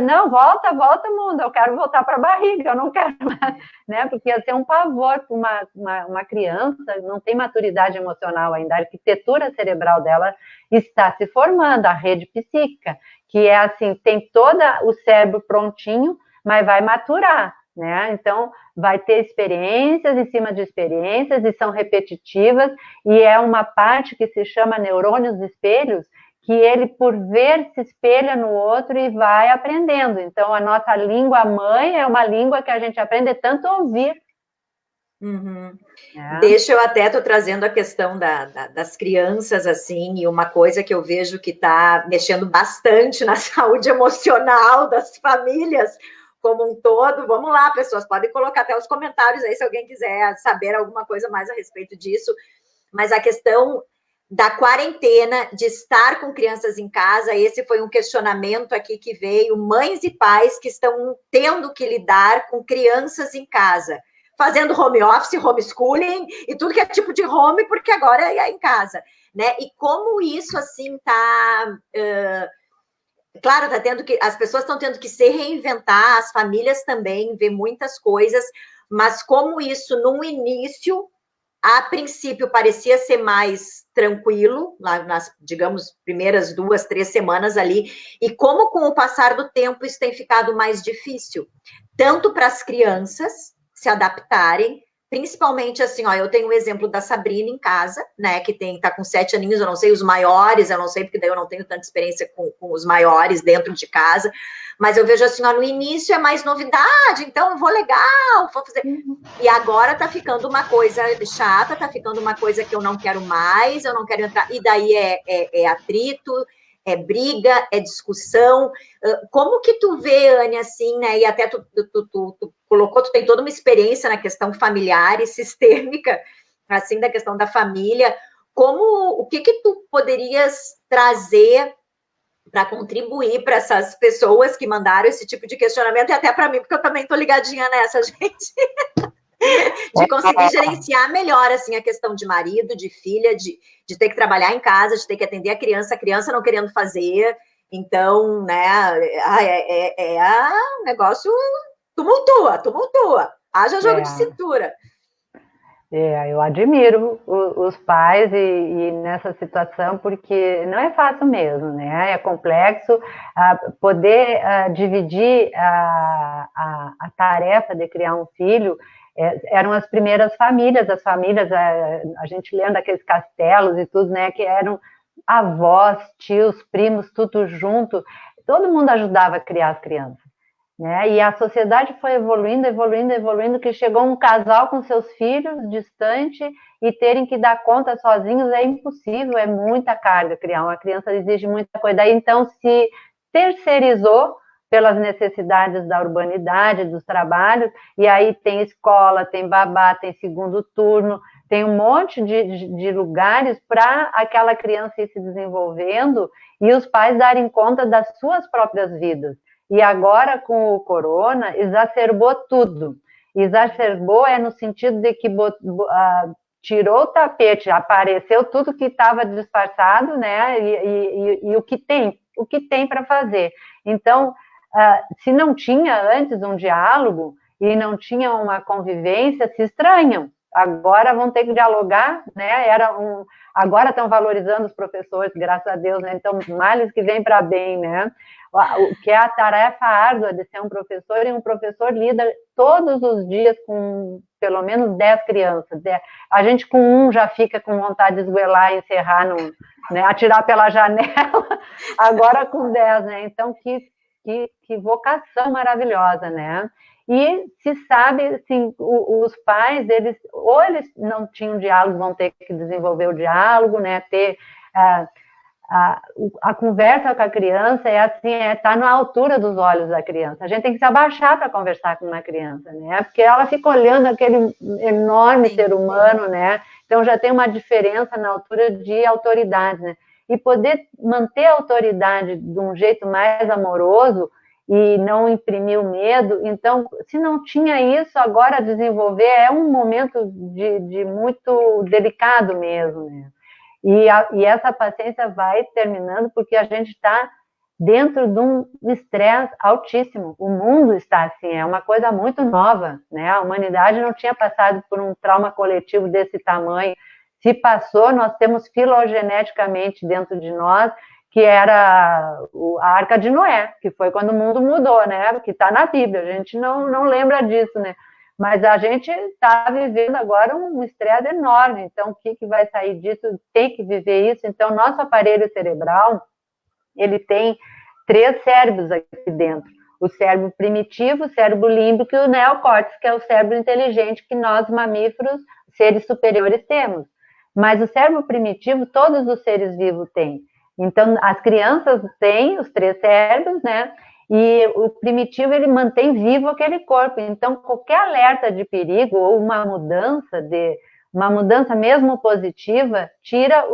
B: Não, volta, mundo, eu quero voltar para a barriga, eu não quero mais, né? Porque ia ser um pavor para uma criança, não tem maturidade emocional ainda, a arquitetura cerebral dela está se formando, a rede psíquica, que é assim, tem todo o cérebro prontinho, mas vai maturar, né? Então, vai ter experiências em cima de experiências, e são repetitivas, e é uma parte que se chama neurônios espelhos, que ele, por ver, se espelha no outro e vai aprendendo. Então, a nossa língua mãe é uma língua que a gente aprende tanto a ouvir.
A: Deixa eu até, tô trazendo a questão das crianças, assim, e uma coisa que eu vejo que está mexendo bastante na saúde emocional das famílias, como um todo. Vamos lá, pessoas, podem colocar até os comentários aí se alguém quiser saber alguma coisa mais a respeito disso. Mas a questão da quarentena, de estar com crianças em casa, esse foi um questionamento aqui que veio, mães e pais que estão tendo que lidar com crianças em casa, fazendo home office, homeschooling e tudo que é tipo de home, porque agora é em casa, né? E como isso, assim, tá... claro, tá tendo que, as pessoas estão tendo que se reinventar, as famílias também, ver muitas coisas, mas como isso, no início, a princípio parecia ser mais tranquilo, lá nas, digamos, primeiras 2, 3 semanas ali, e como com o passar do tempo isso tem ficado mais difícil, tanto para as crianças se adaptarem, principalmente assim, ó, eu tenho um exemplo da Sabrina em casa, né, que tá com 7 aninhos, eu não sei os maiores, eu não sei, porque daí eu não tenho tanta experiência com os maiores dentro de casa, mas eu vejo assim, ó, no início é mais novidade, então eu vou legal, vou fazer... E agora tá ficando uma coisa chata, tá ficando uma coisa que eu não quero mais, eu não quero entrar, e daí é atrito, é briga, é discussão. Como que tu vê, Anne, assim, né, e até tu colocou, tu tem toda uma experiência na questão familiar e sistêmica, assim, da questão da família, o que tu poderias trazer para contribuir para essas pessoas que mandaram esse tipo de questionamento, e até para mim, porque eu também tô ligadinha nessa, gente, de conseguir gerenciar melhor, assim, a questão de marido, de filha, de ter que trabalhar em casa, de ter que atender a criança não querendo fazer, então, né, um negócio tumultua, haja jogo de cintura.
B: Eu admiro os pais e nessa situação, porque não é fácil mesmo, né? É complexo poder dividir a tarefa de criar um filho. Eram as primeiras famílias, as famílias, a gente lendo aqueles castelos e tudo, né? Que eram avós, tios, primos, tudo junto. Todo mundo ajudava a criar as crianças. Né? E a sociedade foi evoluindo, que chegou um casal com seus filhos distante e terem que dar conta sozinhos é impossível, é muita carga criar uma criança, exige muita coisa. Daí, então, se terceirizou pelas necessidades da urbanidade, dos trabalhos, e aí tem escola, tem babá, tem segundo turno, tem um monte de lugares para aquela criança ir se desenvolvendo e os pais darem conta das suas próprias vidas. E agora, com o corona, exacerbou tudo. Exacerbou no sentido de que tirou o tapete, apareceu tudo que estava disfarçado, né? E o que tem para fazer. Então, se não tinha antes um diálogo e não tinha uma convivência, se estranham. Agora vão ter que dialogar, né? Agora estão valorizando os professores, graças a Deus, né? Então, males que vem para bem, né? O que é a tarefa árdua de ser um professor, e um professor lida todos os dias com pelo menos 10 crianças. A gente com um já fica com vontade de esgoelar e encerrar, né? Atirar pela janela, agora com 10, né? Então, que vocação maravilhosa, né? E se sabe, assim, os pais, eles não tinham diálogo, vão ter que desenvolver o diálogo, né? Ter a conversa com a criança tá na altura dos olhos da criança. A gente tem que se abaixar para conversar com uma criança, né? Porque ela fica olhando aquele enorme ser humano, né? Então já tem uma diferença na altura de autoridade, né? E poder manter a autoridade de um jeito mais amoroso e não imprimir o medo. Então, se não tinha isso, agora desenvolver é um momento de muito delicado mesmo, né? E essa paciência vai terminando porque a gente está dentro de um estresse altíssimo. O mundo está assim, é uma coisa muito nova, né? A humanidade não tinha passado por um trauma coletivo desse tamanho. Se passou, nós temos filogeneticamente dentro de nós, que era a Arca de Noé, que foi quando o mundo mudou, né? Que está na Bíblia, a gente não lembra disso, né? Mas a gente está vivendo agora um estresse enorme, então o que vai sair disso? Tem que viver isso. Então, nosso aparelho cerebral, ele tem 3 cérebros aqui dentro. O cérebro primitivo, o cérebro límbico e o neocórtex, que é o cérebro inteligente que nós, mamíferos, seres superiores, temos. Mas o cérebro primitivo, todos os seres vivos têm. Então, as crianças têm os 3 cérebros, né? e o primitivo, ele mantém vivo aquele corpo. Então, qualquer alerta de perigo ou uma mudança mesmo positiva, tira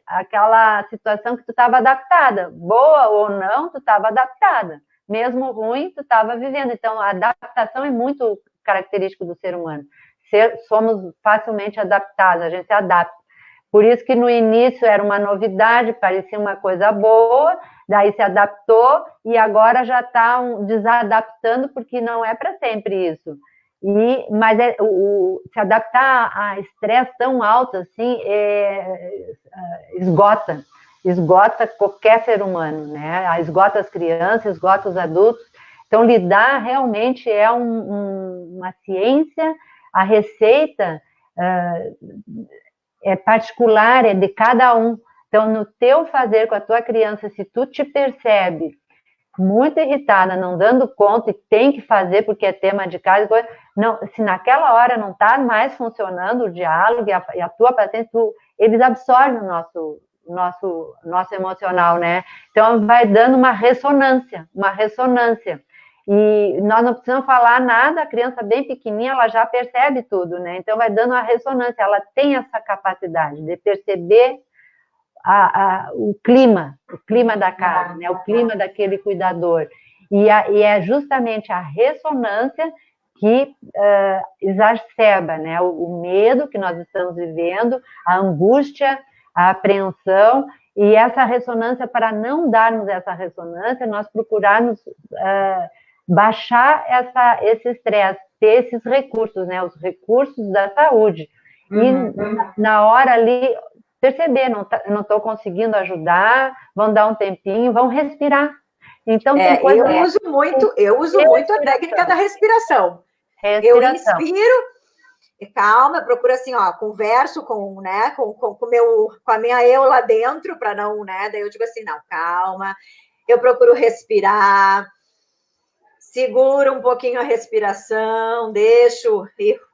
B: aquela situação que tu estava adaptada. Boa ou não, tu estava adaptada. Mesmo ruim, tu estava vivendo. Então, a adaptação é muito característico do ser humano. Somos facilmente adaptados, a gente se adapta. Por isso que no início era uma novidade, parecia uma coisa boa, daí se adaptou e agora já está desadaptando, porque não é para sempre isso. Mas se adaptar a estresse tão alto assim, esgota qualquer ser humano, né? Esgota as crianças, esgota os adultos. Então, lidar realmente é uma ciência, a receita é particular, é de cada um. Então, no teu fazer com a tua criança, se tu te percebe muito irritada, não dando conta, e tem que fazer porque é tema de casa, não, se naquela hora não está mais funcionando o diálogo e a tua paciência, eles absorvem o nosso emocional, né? Então, vai dando uma ressonância. E nós não precisamos falar nada, a criança bem pequenininha, ela já percebe tudo, né? Então, vai dando uma ressonância, ela tem essa capacidade de perceber o clima da casa, né? O clima daquele cuidador. E é justamente a ressonância que exacerba, né? O medo que nós estamos vivendo, a angústia, a apreensão, e essa ressonância, para não darmos essa ressonância, nós procurarmos baixar esse estresse, ter esses recursos, né? Os recursos da saúde. E na hora ali, perceber, não estou conseguindo ajudar, vão dar um tempinho, vão respirar. Então,
A: eu uso muito a técnica da respiração. Eu inspiro, calma, eu procuro assim, ó, converso com a minha eu lá dentro, para não, né? Daí eu digo assim, não, calma, eu procuro respirar, seguro um pouquinho a respiração, deixo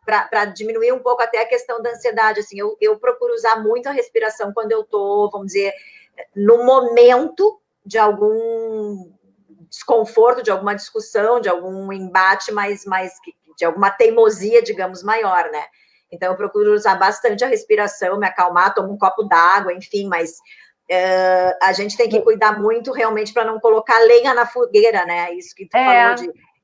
A: para diminuir um pouco até a questão da ansiedade. Assim, eu procuro usar muito a respiração quando eu estou, vamos dizer, no momento de algum desconforto, de alguma discussão, de algum embate de alguma teimosia, digamos, maior, né? Então, eu procuro usar bastante a respiração, me acalmar, tomo um copo d'água, enfim, mas a gente tem que cuidar muito realmente para não colocar lenha na fogueira, né? Isso que tu falou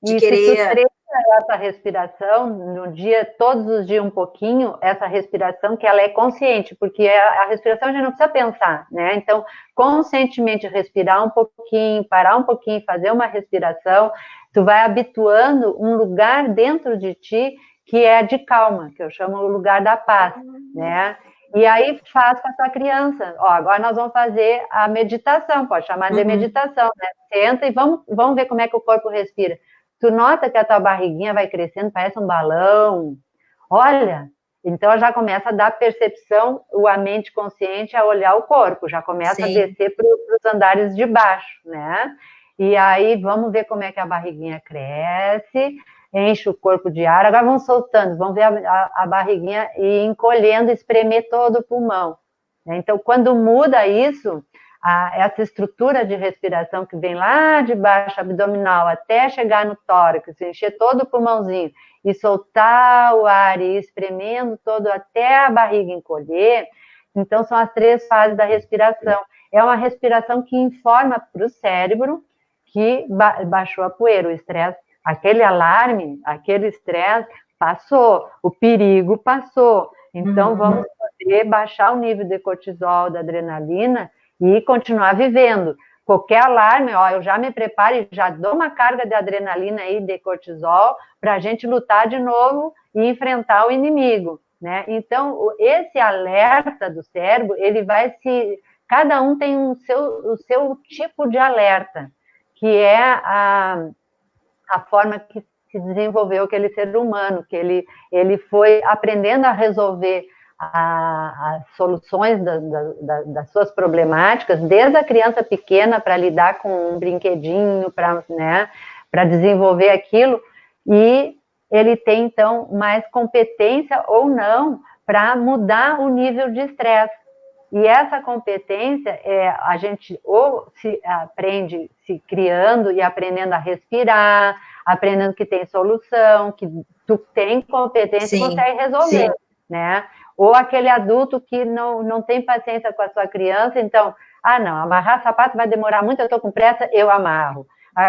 A: de querer.
B: Se tu treina essa respiração no dia, todos os dias um pouquinho, essa respiração que ela é consciente, porque a respiração a gente não precisa pensar, né? Então, conscientemente respirar um pouquinho, parar um pouquinho, fazer uma respiração, tu vai habituando um lugar dentro de ti que é de calma, que eu chamo o lugar da paz, né? E aí faz com a tua criança. Ó, agora nós vamos fazer a meditação, pode chamar de meditação, né? Senta e vamos ver como é que o corpo respira. Tu nota que a tua barriguinha vai crescendo, parece um balão. Olha, então já começa a dar percepção, a mente consciente a olhar o corpo, já começa a descer para os andares de baixo, né? E aí vamos ver como é que a barriguinha cresce, enche o corpo de ar, agora vamos soltando, vamos ver a barriguinha e encolhendo, espremer todo o pulmão. Então, quando muda isso, essa estrutura de respiração que vem lá de baixo, abdominal, até chegar no tórax, encher todo o pulmãozinho, e soltar o ar e ir espremendo todo até a barriga encolher, então são as 3 fases da respiração. É uma respiração que informa para o cérebro que baixou a poeira, o estresse. Aquele alarme, aquele estresse passou, o perigo passou. Então, vamos poder baixar o nível de cortisol, da adrenalina e continuar vivendo. Qualquer alarme, ó, eu já me preparo e já dou uma carga de adrenalina aí, de cortisol, para a gente lutar de novo e enfrentar o inimigo, né? Então, esse alerta do cérebro, ele vai cada um tem o seu tipo de alerta, que é a forma que se desenvolveu aquele ser humano, que ele foi aprendendo a resolver as soluções das suas problemáticas, desde a criança pequena, para lidar com um brinquedinho, para desenvolver aquilo, e ele tem, então, mais competência ou não para mudar o nível de estresse. E essa competência a gente ou se aprende se criando e aprendendo a respirar, aprendendo que tem solução, que tu tem competência e consegue resolver, né? Ou aquele adulto que não tem paciência com a sua criança, então, não, amarrar sapato vai demorar muito, eu estou com pressa, eu amarro.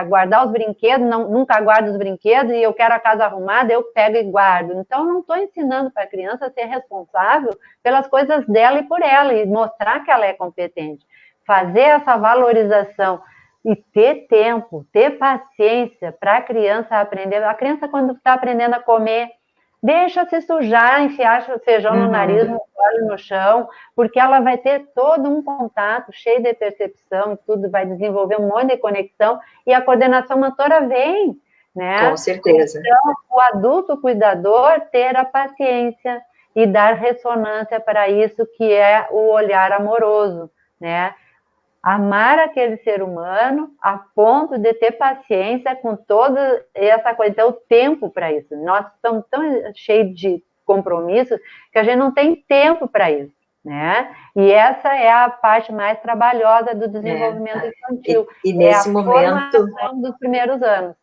B: Guardar os brinquedos, nunca guardo os brinquedos e eu quero a casa arrumada, eu pego e guardo. Então, não estou ensinando para a criança a ser responsável pelas coisas dela e por ela, e mostrar que ela é competente. Fazer essa valorização e ter tempo, ter paciência para a criança aprender. A criança, quando está aprendendo a comer, deixa se sujar, enfiar feijão no nariz, no olho, no chão, porque ela vai ter todo um contato cheio de percepção, tudo vai desenvolver um monte de conexão e a coordenação motora vem, né?
A: Com certeza.
B: Então, o adulto cuidador ter a paciência e dar ressonância para isso, que é o olhar amoroso, né? Amar aquele ser humano a ponto de ter paciência com toda essa coisa, ter o tempo para isso. Nós estamos tão cheios de compromissos que a gente não tem tempo para isso, né? E essa é a parte mais trabalhosa do desenvolvimento infantil.
A: E nesse
B: momento, dos primeiros anos.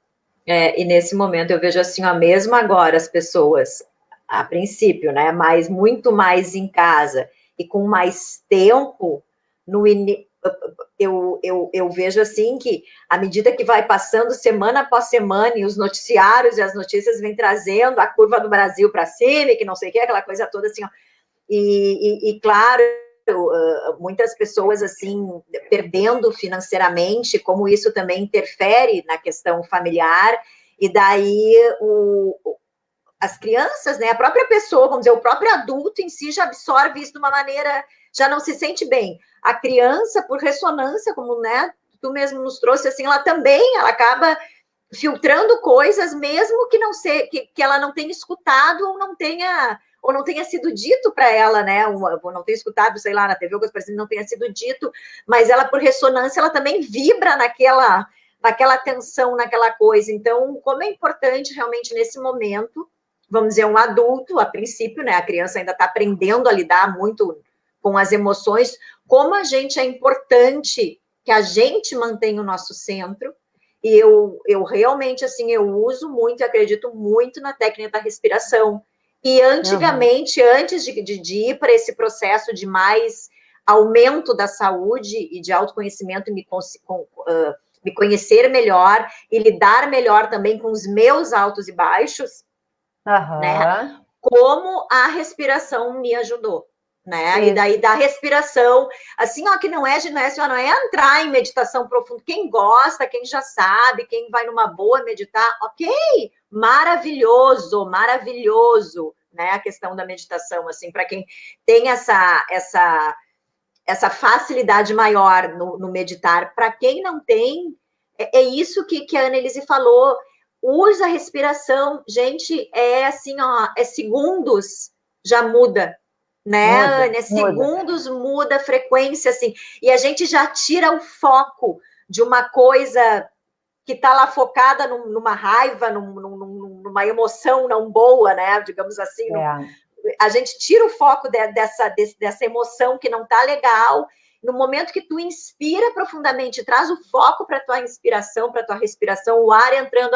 A: E nesse momento eu vejo assim, mesmo agora as pessoas, a princípio, né, mas muito mais em casa e com mais tempo, eu vejo assim que, à medida que vai passando semana após semana, e os noticiários e as notícias vêm trazendo a curva do Brasil para cima, e que não sei o que, aquela coisa toda assim, e claro, muitas pessoas assim, perdendo financeiramente, como isso também interfere na questão familiar, e daí as crianças, né, a própria pessoa, vamos dizer, o próprio adulto em si já absorve isso de uma maneira, já não se sente bem. A criança, por ressonância, como, né, tu mesmo nos trouxe, assim, ela acaba filtrando coisas, mesmo que não que ela não tenha escutado ou não tenha sido dito para ela, né, ou não tenha escutado, sei lá, na TV, ou coisa parecida, não tenha sido dito, mas ela, por ressonância, ela também vibra naquela tensão, naquela coisa. Então, como é importante realmente nesse momento, vamos dizer, um adulto, a princípio, né, a criança ainda está aprendendo a lidar muito com as emoções, como a gente é importante que a gente mantenha o nosso centro, e eu realmente, assim, eu uso muito e acredito muito na técnica da respiração, e antigamente, antes de ir para esse processo de mais aumento da saúde e de autoconhecimento, me conhecer melhor e lidar melhor também com os meus altos e baixos, né? Como a respiração me ajudou, né? E daí da respiração, assim, que não é entrar em meditação profunda. Quem gosta, quem já sabe, quem vai numa boa meditar, ok, maravilhoso, né? A questão da meditação, assim, para quem tem essa facilidade maior no meditar. Para quem não tem, é isso que a Annelise falou. Usa a respiração, gente, assim, é segundos, já muda, né, Ana? Segundos muda a frequência, assim, e a gente já tira o foco de uma coisa que está lá focada numa raiva, numa emoção não boa, né, digamos assim, a gente tira o foco dessa emoção que não está legal. No momento que tu inspira profundamente, traz o foco para tua inspiração, para tua respiração, o ar entrando,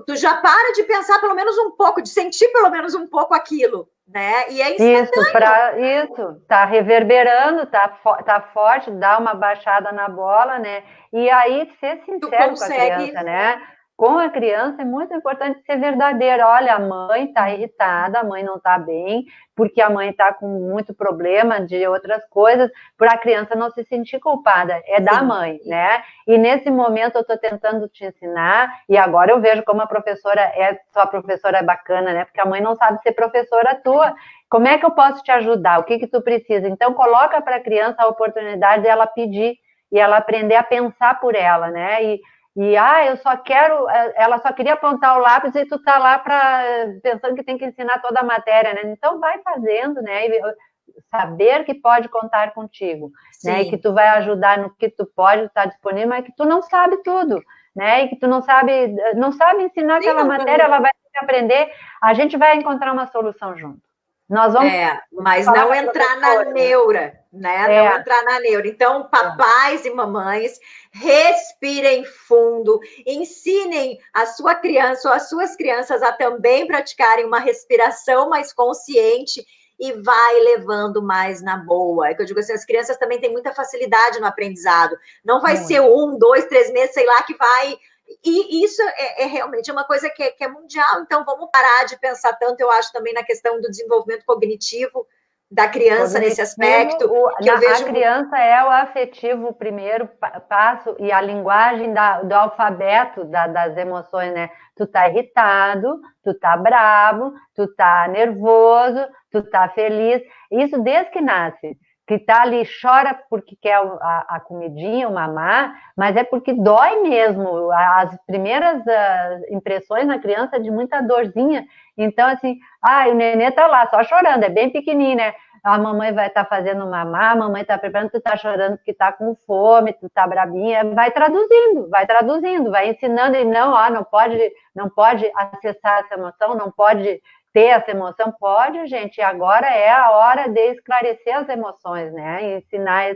A: tu já para de pensar pelo menos um pouco, de sentir pelo menos um pouco aquilo, né? E é instantâneo.
B: Isso, tá reverberando, tá forte, dá uma baixada na bola, né? E aí ser sincero com a criança, né? Com a criança é muito importante ser verdadeiro. Olha, a mãe está irritada, a mãe não está bem, porque a mãe está com muito problema de outras coisas, para a criança não se sentir culpada, é da mãe, né? E nesse momento eu estou tentando te ensinar, e agora eu vejo como sua professora é bacana, né? Porque a mãe não sabe ser professora tua. Como é que eu posso te ajudar? O que tu precisa? Então, coloca para a criança a oportunidade dela pedir, e ela aprender a pensar por ela, né? Ela só queria apontar o lápis e tu tá lá pensando que tem que ensinar toda a matéria, né? Então vai fazendo, né? E saber que pode contar contigo, né? E que tu vai ajudar no que tu pode estar disponível, mas que tu não sabe tudo, né? E que tu não sabe ensinar aquela matéria, ela vai ter que aprender, a gente vai encontrar uma solução junto. Nós vamos
A: mas não entrar na neura, né? Não entrar na neura. Então, papais e mamães, respirem fundo, ensinem a sua criança ou as suas crianças a também praticarem uma respiração mais consciente e vai levando mais na boa. É que eu digo assim, as crianças também têm muita facilidade no aprendizado. Não vai ser 1, 2, 3 meses, sei lá, que vai... E isso é realmente uma coisa que é mundial, então vamos parar de pensar tanto, eu acho, também na questão do desenvolvimento cognitivo da criança nesse aspecto.
B: A criança é o afetivo, o primeiro passo, e a linguagem do alfabeto das emoções, né? Tu tá irritado, tu tá bravo, tu tá nervoso, tu tá feliz, isso desde que nasce. Que tá ali, chora porque quer a comidinha, o mamar, mas é porque dói mesmo. As primeiras impressões na criança é de muita dorzinha. Então, assim, o nenê tá lá, só chorando, é bem pequenininho, né? A mamãe vai estar fazendo mamar, a mamãe tá preparando, tu tá chorando porque tá com fome, tu tá brabinha, vai traduzindo, vai ensinando, e não pode acessar essa emoção, não pode ter essa emoção, pode, gente, agora é a hora de esclarecer as emoções, né, e ensinar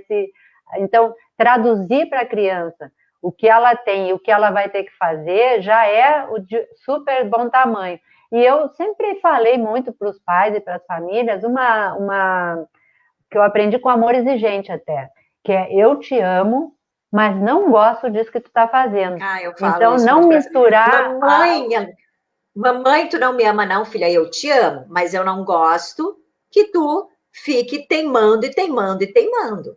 B: então, traduzir para a criança o que ela tem e o que ela vai ter que fazer já é o de super bom tamanho. E eu sempre falei muito para os pais e para as famílias, uma que eu aprendi com amor exigente até, que é eu te amo, mas não gosto disso que tu está fazendo.
A: Eu falo
B: então,
A: isso
B: não misturar...
A: Mamãe, tu não me ama não, filha, eu te amo, mas eu não gosto que tu fique teimando e teimando e teimando.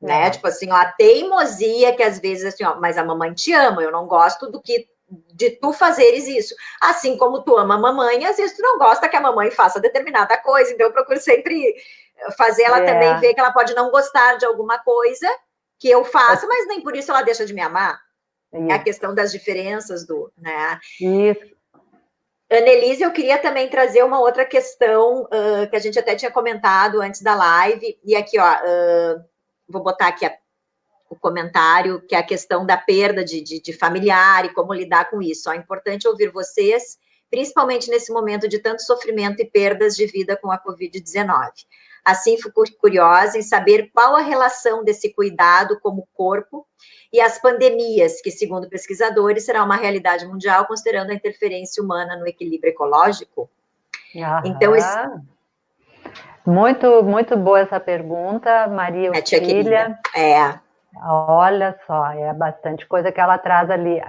A: Né? Tipo assim, ó, a teimosia que às vezes assim, ó, mas a mamãe te ama, eu não gosto de tu fazeres isso. Assim como tu ama a mamãe, às vezes tu não gosta que a mamãe faça determinada coisa, então eu procuro sempre fazer ela também ver que ela pode não gostar de alguma coisa que eu faça, mas nem por isso ela deixa de me amar. É a questão das diferenças né?
B: Isso.
A: Annelise, eu queria também trazer uma outra questão que a gente até tinha comentado antes da live, e aqui, ó, vou botar aqui o comentário, que é a questão da perda de familiar e como lidar com isso. É importante ouvir vocês, principalmente nesse momento de tanto sofrimento e perdas de vida com a Covid-19. Assim, fico curiosa em saber qual a relação desse cuidado como corpo e as pandemias, que, segundo pesquisadores, será uma realidade mundial, considerando a interferência humana no equilíbrio ecológico.
B: Então, muito, muito boa essa pergunta, Maria Otília. Olha só, é bastante coisa que ela traz ali.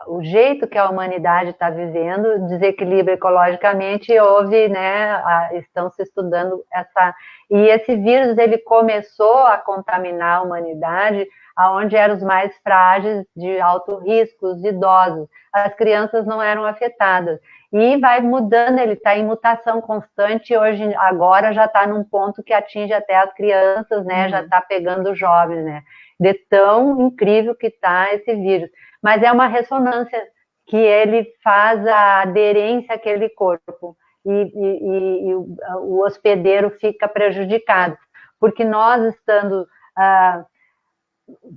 B: O jeito que a humanidade está vivendo, desequilíbrio ecologicamente, houve, né? Estão se estudando essa. E esse vírus ele começou a contaminar a humanidade, aonde eram os mais frágeis, de alto risco, os idosos. As crianças não eram afetadas. E vai mudando, ele está em mutação constante, hoje, agora já está num ponto que atinge até as crianças, né? Já está pegando os jovens, né? De tão incrível que está esse vírus. Mas é uma ressonância que ele faz a aderência àquele corpo. E o hospedeiro fica prejudicado. Porque nós estando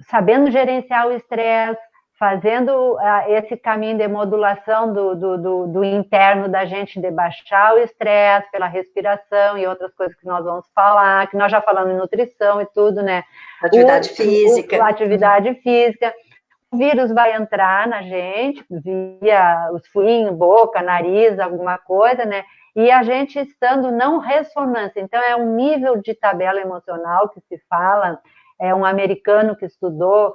B: sabendo gerenciar o estresse, fazendo esse caminho de modulação do interno da gente, de baixar o estresse pela respiração e outras coisas que nós vamos falar, que nós já falamos em nutrição e tudo, né?
A: Atividade física.
B: Atividade física. O vírus vai entrar na gente via os fuinhos, boca, nariz, alguma coisa, né? E a gente estando não ressonância. Então, é um nível de tabela emocional que se fala. É um americano que estudou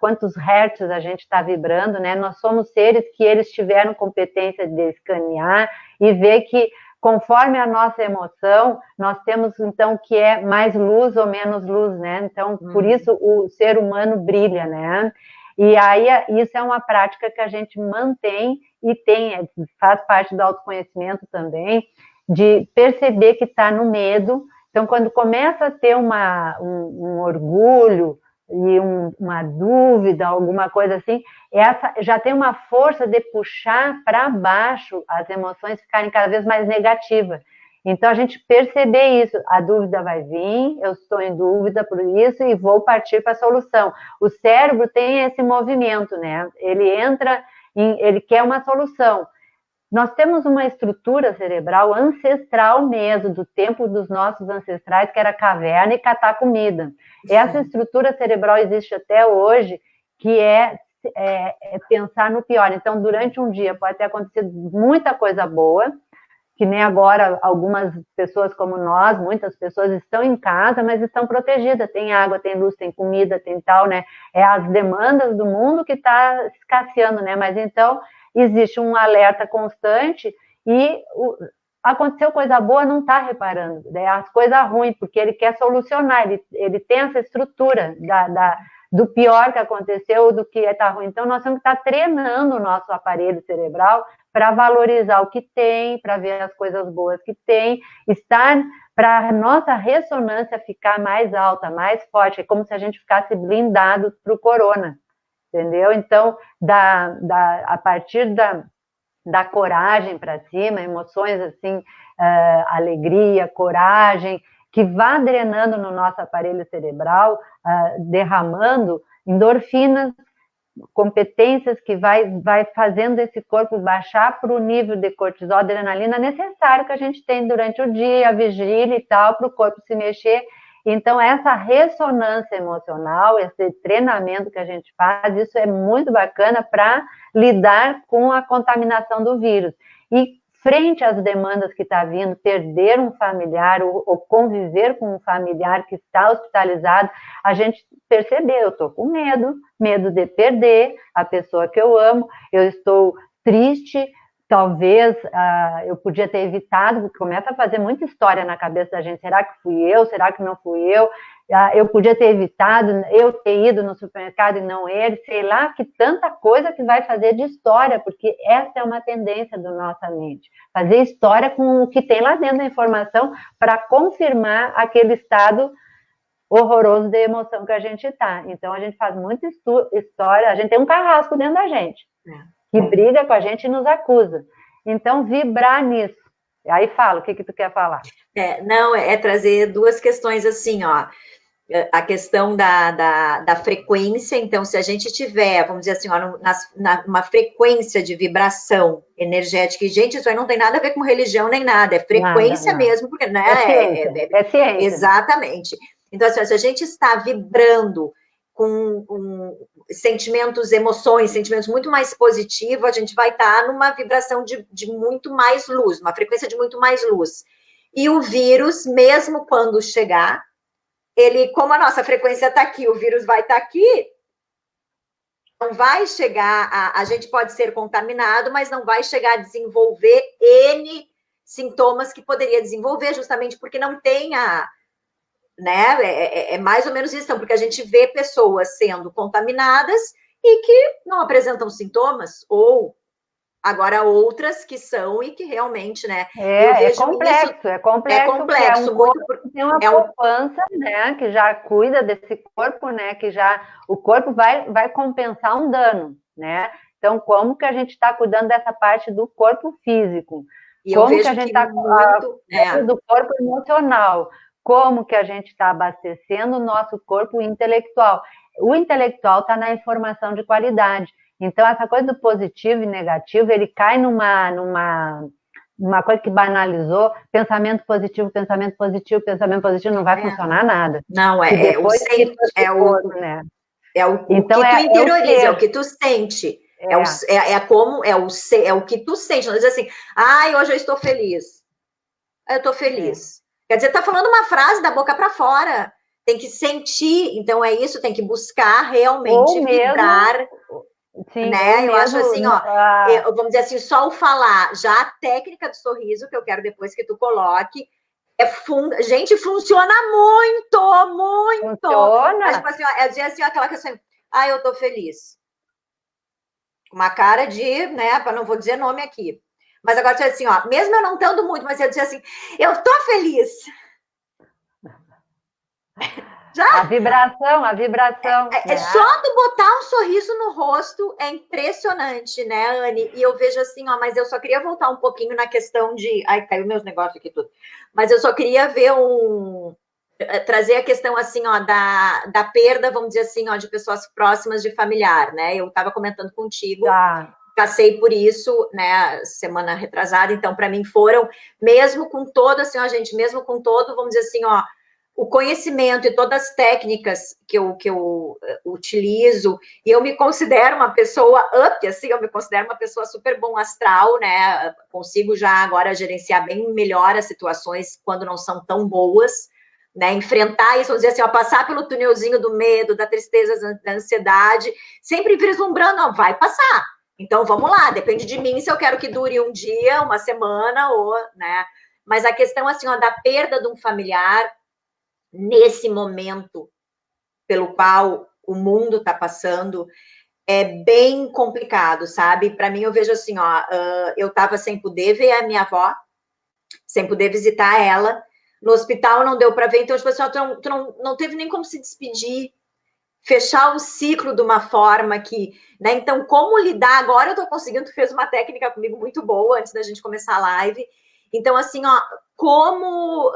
B: quantos hertz a gente está vibrando, né? Nós somos seres que eles tiveram competência de escanear e ver que, conforme a nossa emoção, nós temos, então, que é mais luz ou menos luz, né? Então, por isso o ser humano brilha, né? E aí, isso é uma prática que a gente mantém e faz parte do autoconhecimento também, de perceber que está no medo. Então, quando começa a ter um orgulho e uma dúvida, alguma coisa assim, essa já tem uma força de puxar para baixo as emoções ficarem cada vez mais negativas. Então, a gente perceber isso, a dúvida vai vir, eu estou em dúvida por isso e vou partir para a solução. O cérebro tem esse movimento, né? Ele entra, ele quer uma solução. nós temos uma estrutura cerebral ancestral mesmo, do tempo dos nossos ancestrais, que era caverna e catar comida. Essa estrutura cerebral existe até hoje, que é pensar no pior. Então, durante um dia pode ter acontecido muita coisa boa, que nem agora algumas pessoas como nós, muitas pessoas estão em casa, mas estão protegidas, tem água, tem luz, tem comida, tem tal, né? É as demandas do mundo que está escasseando, né? Mas então existe um alerta constante e aconteceu coisa boa, não está reparando, né? As coisas ruins, porque ele quer solucionar, ele tem essa estrutura do pior que aconteceu, do que está ruim. Então, nós temos que estar treinando o nosso aparelho cerebral para valorizar o que tem, para ver as coisas boas que tem, estar para a nossa ressonância ficar mais alta, mais forte, é como se a gente ficasse blindado para o corona, entendeu? Então, a partir da coragem para cima, emoções assim, alegria, coragem, que vá drenando no nosso aparelho cerebral, derramando endorfinas, competências que vai fazendo esse corpo baixar para o nível de cortisol, adrenalina necessário que a gente tem durante o dia, a vigília e tal, para o corpo se mexer. Então, essa ressonância emocional, esse treinamento que a gente faz, isso é muito bacana para lidar com a contaminação do vírus. E frente às demandas que está vindo, perder um familiar ou conviver com um familiar que está hospitalizado, a gente percebeu, eu estou com medo de perder a pessoa que eu amo, eu estou triste, talvez eu podia ter evitado, porque começa a fazer muita história na cabeça da gente, será que fui eu, será que não fui eu? Eu podia ter evitado, eu ter ido no supermercado e não ele, sei lá, que tanta coisa que vai fazer de história, porque essa é uma tendência da nossa mente, fazer história com o que tem lá dentro da informação para confirmar aquele estado horroroso de emoção que a gente está. Então, a gente faz muita história, a gente tem um carrasco dentro da gente, que briga com a gente e nos acusa. Então, vibrar nisso. Aí fala, o que tu quer falar?
A: Não, é trazer duas questões assim, ó. A questão da frequência, então, se a gente tiver, vamos dizer assim, ó, uma frequência de vibração energética, e, gente, isso aí não tem nada a ver com religião nem nada, é frequência nada. Mesmo, porque, né?
B: É ciência.
A: Exatamente. Então, assim, se a gente está vibrando com sentimentos, emoções, sentimentos muito mais positivos, a gente vai estar numa vibração de muito mais luz, uma frequência de muito mais luz. E o vírus, mesmo quando chegar, ele, como a nossa frequência está aqui, o vírus vai estar aqui, não vai chegar, a gente pode ser contaminado, mas não vai chegar a desenvolver N sintomas que poderia desenvolver, justamente porque não tem né, é mais ou menos isso, então, porque a gente vê pessoas sendo contaminadas e que não apresentam sintomas, ou agora outras que são e que realmente, né?
B: É complexo, isso, é complexo. É um corpo que tem uma poupança, né? Que já cuida desse corpo, né? Que já o corpo vai compensar um dano, né? Então, como que a gente está cuidando dessa parte do corpo físico?
A: E
B: como que a gente está cuidando do corpo emocional? Como que a gente está abastecendo o nosso corpo intelectual? O intelectual está na informação de qualidade. Então, essa coisa do positivo e negativo, ele cai numa coisa que banalizou, pensamento positivo, não vai funcionar nada.
A: Não,
B: então,
A: que tu interioriza, é o que tu sente. É o que tu sente. Não diz assim, hoje eu estou feliz. Eu estou feliz. Quer dizer, tá falando uma frase da boca para fora. Tem que sentir. Então, é isso, tem que buscar realmente vibrar.
B: Sim,
A: né? Eu acho assim, ó, vamos dizer assim, só o falar, já a técnica do sorriso, que eu quero depois que tu coloque, gente, funciona muito.
B: Funciona.
A: Mas, tipo assim, ó, é dizer assim, ó, aquela questão, eu tô feliz. Uma cara de, né, não vou dizer nome aqui. Mas agora, assim, ó, mesmo eu não estando muito, mas eu dizer assim, eu tô feliz.
B: Já? A vibração.
A: É só tu botar um sorriso no rosto, é impressionante, né, Anne? E eu vejo assim, ó, mas eu só queria voltar um pouquinho na questão de... Ai, caiu meus negócios aqui tudo. Mas eu só queria ver trazer a questão, assim, ó, da perda, vamos dizer assim, ó, de pessoas próximas de familiar, né? Eu estava comentando contigo, passei por isso, né, semana retrasada, então para mim foram, mesmo com todo, assim, ó, gente, mesmo com todo, vamos dizer assim, ó, o conhecimento e todas as técnicas que eu utilizo, e eu me considero uma pessoa up, assim, eu me considero uma pessoa super bom astral, né, consigo já agora gerenciar bem melhor as situações quando não são tão boas, né, enfrentar isso, vamos dizer assim, ó, passar pelo túnelzinho do medo, da tristeza, da ansiedade, sempre vislumbrando, ó, vai passar. Então, vamos lá, depende de mim se eu quero que dure um dia, uma semana, ou, né, mas a questão, assim, ó, da perda de um familiar, nesse momento pelo qual o mundo está passando, é bem complicado, sabe? Para mim, eu vejo assim, ó, eu estava sem poder ver a minha avó, sem poder visitar ela, no hospital não deu para ver, então, tipo assim, ó, tu não teve nem como se despedir, fechar o ciclo de uma forma que, né, então, como lidar, agora eu tô conseguindo, tu fez uma técnica comigo muito boa, antes da gente começar a live, então, assim, ó, como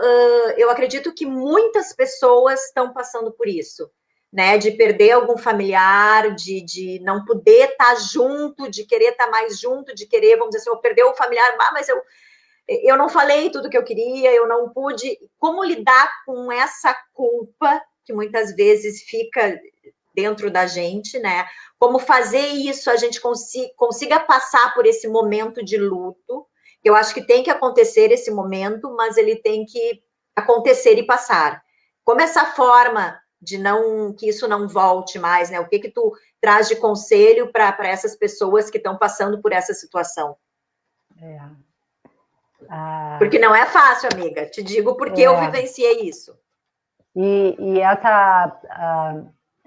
A: eu acredito que muitas pessoas estão passando por isso, né, de perder algum familiar, de não poder estar junto, de querer estar mais junto, de querer, vamos dizer assim, eu perder o familiar, mas eu não falei tudo que eu queria, eu não pude, como lidar com essa culpa que muitas vezes fica dentro da gente, né, como fazer isso, a gente consiga passar por esse momento de luto. Eu acho que tem que acontecer esse momento, mas ele tem que acontecer e passar. Como essa forma de não, que isso não volte mais, né? O que tu traz de conselho para essas pessoas que estão passando por essa situação? Porque não é fácil, amiga. Te digo porque eu vivenciei isso.
B: E essa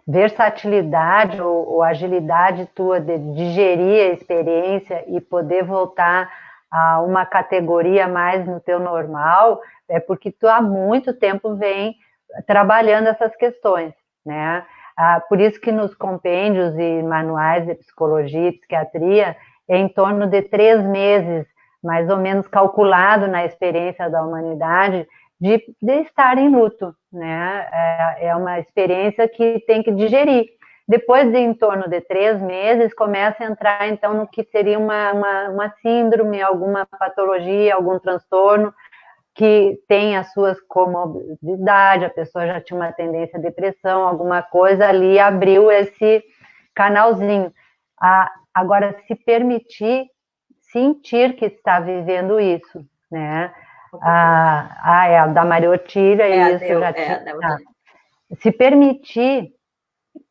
B: versatilidade ou agilidade tua de digerir a experiência e poder voltar a uma categoria mais no teu normal, é porque tu há muito tempo vem trabalhando essas questões, né? Por isso que nos compêndios e manuais de psicologia e psiquiatria é em torno de 3 meses, mais ou menos calculado na experiência da humanidade, de estar em luto, né? É uma experiência que tem que digerir. Depois de em torno de 3 meses, começa a entrar, então, no que seria uma síndrome, alguma patologia, algum transtorno, que tem as suas comorbidades, a pessoa já tinha uma tendência à depressão, alguma coisa ali abriu esse canalzinho. Agora, se permitir sentir que está vivendo isso, né? É a da Maria Otília, isso já tinha. Se permitir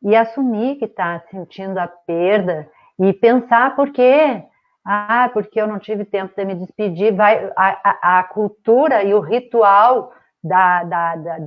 B: e assumir que está sentindo a perda e pensar por quê. Porque eu não tive tempo de me despedir. A cultura e o ritual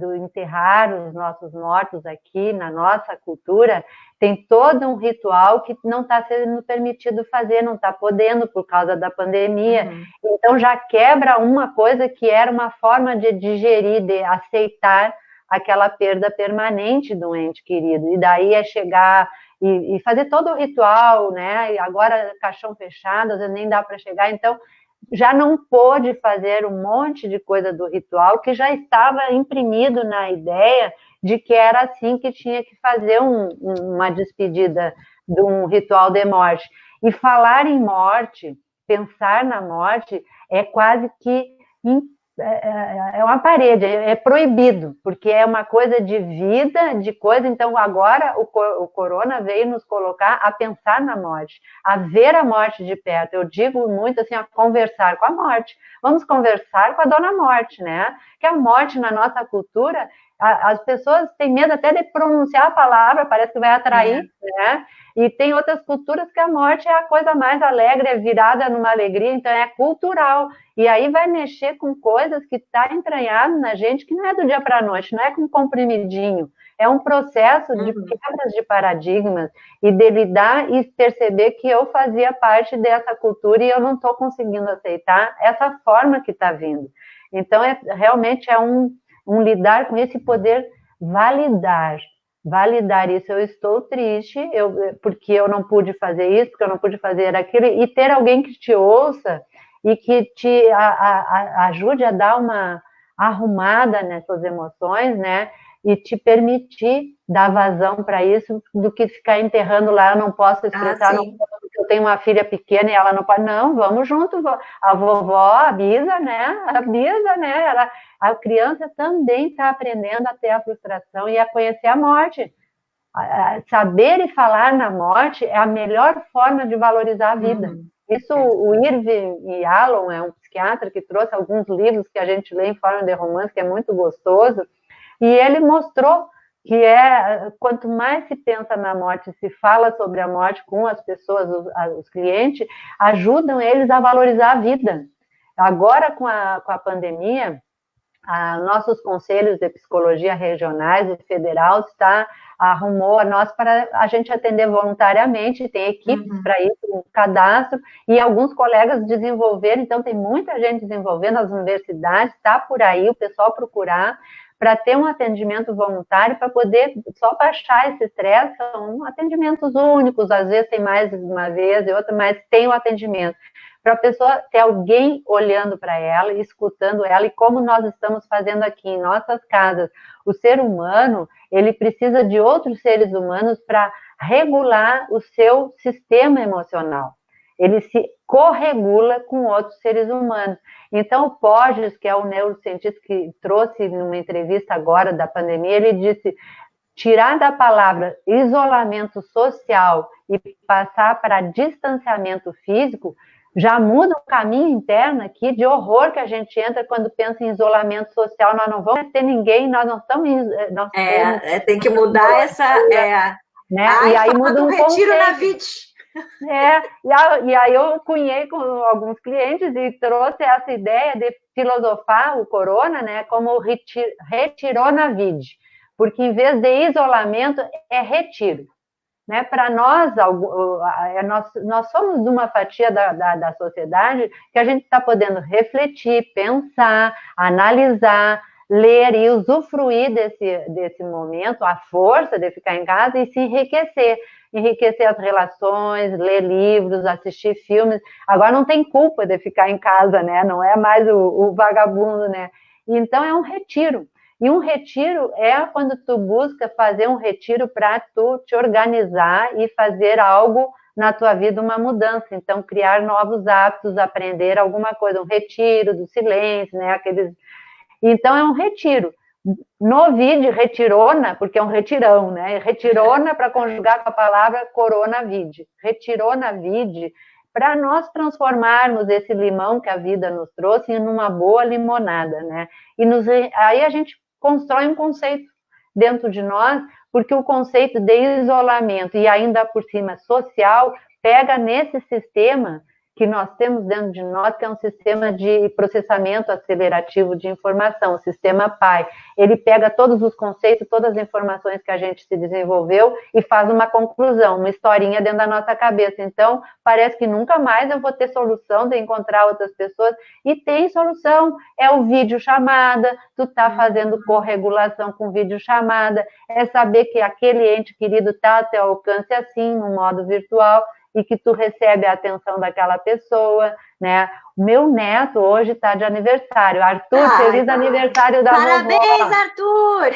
B: do enterrar os nossos mortos aqui, na nossa cultura, tem todo um ritual que não está sendo permitido fazer, não está podendo por causa da pandemia. Então já quebra uma coisa que era uma forma de digerir, de aceitar aquela perda permanente do ente querido. E daí é chegar e fazer todo o ritual, né? E agora caixão fechado, às vezes nem dá para chegar, então já não pôde fazer um monte de coisa do ritual que já estava imprimido na ideia de que era assim que tinha que fazer uma despedida de um ritual de morte. E falar em morte, pensar na morte, é quase que é uma parede, é proibido, porque é uma coisa de vida, de coisa. Então agora o corona veio nos colocar a pensar na morte, a ver a morte de perto. Eu digo muito assim, a conversar com a morte. Vamos conversar com a dona morte, né? Que a morte na nossa cultura, as pessoas têm medo até de pronunciar a palavra, parece que vai atrair, né? E tem outras culturas que a morte é a coisa mais alegre, é virada numa alegria, então é cultural. E aí vai mexer com coisas que está entranhado na gente, que não é do dia para a noite, não é com comprimidinho. É um processo de quebras de paradigmas e de lidar e perceber que eu fazia parte dessa cultura e eu não estou conseguindo aceitar essa forma que está vindo. Então, realmente é um lidar com esse poder validar isso. Eu estou triste porque eu não pude fazer isso, porque eu não pude fazer aquilo, e ter alguém que te ouça e que te ajude a dar uma arrumada nessas emoções, né? E te permitir dar vazão para isso, do que ficar enterrando lá, eu não posso expressar, não posso, porque eu tenho uma filha pequena e ela não pode, não, vamos junto, a vovó avisa, né? Avisa, né? A criança também está aprendendo a ter a frustração e a conhecer a morte. Saber e falar na morte é a melhor forma de valorizar a vida. Isso, o Irving Yalom é um psiquiatra que trouxe alguns livros que a gente lê em forma de romance, que é muito gostoso, e ele mostrou que quanto mais se pensa na morte, se fala sobre a morte com as pessoas, os clientes, ajudam eles a valorizar a vida. Agora, com a pandemia, nossos conselhos de psicologia regionais e federal arrumou a nós para a gente atender voluntariamente, tem equipes para isso, um cadastro, e alguns colegas desenvolveram, então tem muita gente desenvolvendo, as universidades, está por aí, o pessoal procurar, para ter um atendimento voluntário, para poder só baixar esse estresse, são atendimentos únicos, às vezes tem mais uma vez e outra, mas tem o atendimento. Para a pessoa ter alguém olhando para ela, escutando ela, e como nós estamos fazendo aqui em nossas casas. O ser humano, ele precisa de outros seres humanos para regular o seu sistema emocional. Ele se corregula com outros seres humanos. Então, o Porges, que é o neurocientista que trouxe numa entrevista agora da pandemia, ele disse: tirar da palavra isolamento social e passar para distanciamento físico, já muda o caminho interno aqui de horror que a gente entra quando pensa em isolamento social. Nós não vamos ter ninguém, nós não estamos...
A: tem que mudar essa...
B: Né? E aí muda um
A: retiro na vida.
B: E aí eu cunhei com alguns clientes e trouxe essa ideia de filosofar o corona, né, como retirou na vida, porque em vez de isolamento é retiro, né? Para nós somos uma fatia da sociedade que a gente está podendo refletir, pensar, analisar, ler e usufruir desse momento, a força de ficar em casa e se enriquecer as relações, ler livros, assistir filmes. Agora não tem culpa de ficar em casa, né? Não é mais o vagabundo, né? Então é um retiro. E um retiro é quando tu busca fazer um retiro para tu te organizar e fazer algo na tua vida, uma mudança. Então, criar novos hábitos, aprender alguma coisa, um retiro do silêncio, né? Então, é um retiro. No vídeo, retirona, porque é um retirão, né? Retirona para conjugar com a palavra coronavide. Retirona vide, para nós transformarmos esse limão que a vida nos trouxe em uma boa limonada, né? Aí a gente constrói um conceito dentro de nós, porque o conceito de isolamento e ainda por cima social pega nesse sistema que nós temos dentro de nós, que é um sistema de processamento acelerativo de informação, o sistema PAI. Ele pega todos os conceitos, todas as informações que a gente se desenvolveu e faz uma conclusão, uma historinha dentro da nossa cabeça. Então, parece que nunca mais eu vou ter solução de encontrar outras pessoas, e tem solução, é o vídeo chamada, tu tá fazendo corregulação com vídeo chamada, é saber que aquele ente querido tá a teu alcance assim, no modo virtual, e que tu recebe a atenção daquela pessoa, né? Meu neto hoje está de aniversário. Arthur, feliz aniversário da vovó.
A: Parabéns, Arthur!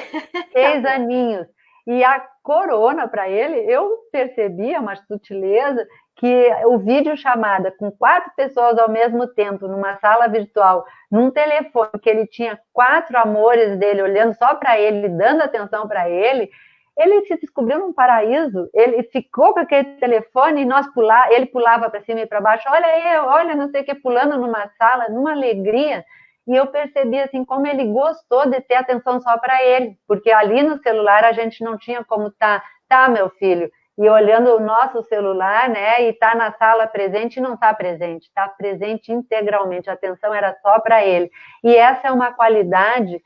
B: 6 aninhos. E a corona para ele, eu percebia uma sutileza que o vídeo chamada com 4 pessoas ao mesmo tempo, numa sala virtual, num telefone, que ele tinha 4 amores dele olhando só para ele, dando atenção para ele se descobriu num paraíso. Ele ficou com aquele telefone e ele pulava para cima e para baixo, olha, não sei o que, pulando numa sala, numa alegria. E eu percebi assim como ele gostou de ter atenção só para ele, porque ali no celular a gente não tinha como tá meu filho, e olhando o nosso celular, né, e tá na sala presente e não tá presente integralmente, a atenção era só para ele. E essa é uma qualidade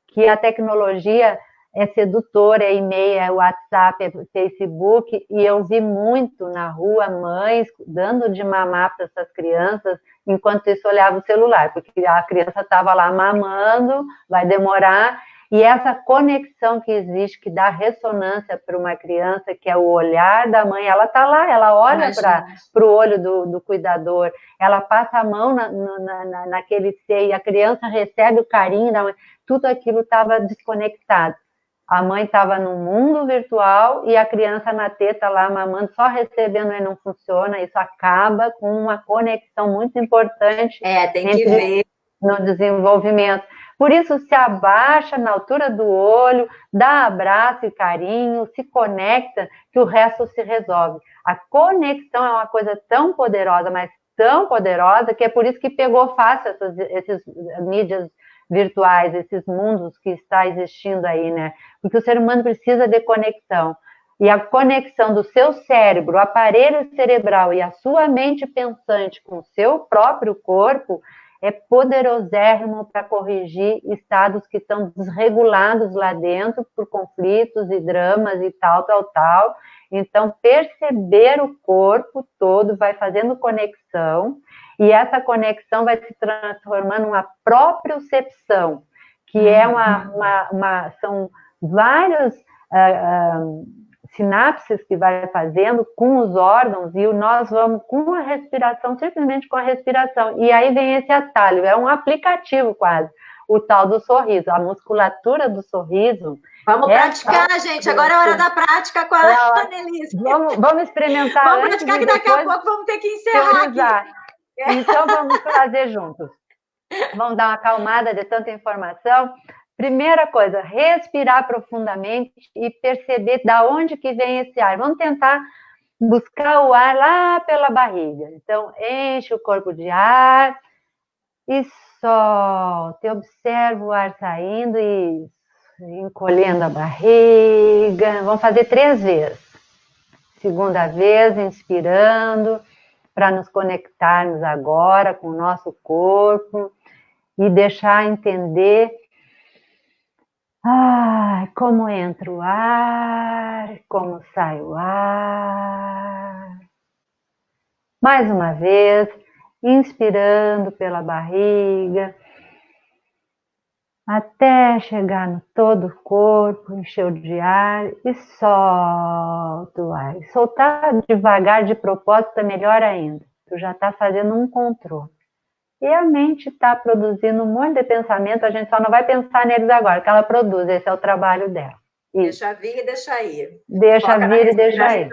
B: que a tecnologia é sedutora, é e-mail, é WhatsApp, é Facebook, e eu vi muito na rua mães dando de mamar para essas crianças, enquanto isso olhava o celular, porque a criança estava lá mamando, vai demorar, e essa conexão que existe, que dá ressonância para uma criança, que é o olhar da mãe, ela está lá, ela olha para o olho do cuidador, ela passa a mão naquele seio, a criança recebe o carinho da mãe, tudo aquilo estava desconectado. A mãe estava no mundo virtual e a criança na teta lá mamando, só recebendo e não funciona. Isso acaba com uma conexão muito importante
A: tem que ver
B: no desenvolvimento. Por isso, se abaixa na altura do olho, dá abraço e carinho, se conecta, que o resto se resolve. A conexão é uma coisa tão poderosa, mas tão poderosa, que é por isso que pegou fácil esses mídias virtuais, esses mundos que está existindo aí, né? Porque o ser humano precisa de conexão. E a conexão do seu cérebro, o aparelho cerebral e a sua mente pensante com o seu próprio corpo é poderosérrimo para corrigir estados que estão desregulados lá dentro por conflitos e dramas e tal. Então, perceber o corpo todo vai fazendo conexão, e essa conexão vai se transformando numa propriocepção, que é são vários sinapses que vai fazendo com os órgãos, e nós vamos com a respiração, simplesmente com a respiração. E aí vem esse atalho, é um aplicativo quase, o tal do sorriso, a musculatura do sorriso.
A: Vamos praticar, gente. Agora é a hora da prática com a Annelise.
B: Vamos experimentar.
A: Vamos praticar, que daqui a pouco vamos ter que encerrar aqui.
B: Então vamos fazer juntos. Vamos dar uma acalmada de tanta informação. Primeira coisa, respirar profundamente e perceber da onde que vem esse ar. Vamos tentar buscar o ar lá pela barriga. Então, enche o corpo de ar e solte. Observa o ar saindo e encolhendo a barriga. Vamos fazer 3 vezes. Segunda vez, inspirando, para nos conectarmos agora com o nosso corpo e deixar entender como entra o ar, como sai o ar. Mais uma vez, inspirando pela barriga, até chegar no todo o corpo, encheu de ar e solta o ar. E soltar devagar de propósito é melhor ainda. Tu já está fazendo um controle. E a mente está produzindo um monte de pensamento, a gente só não vai pensar neles agora, que ela produz, esse é o trabalho dela.
A: Isso. Deixa vir e deixa ir.
B: Deixa vir e deixa ir.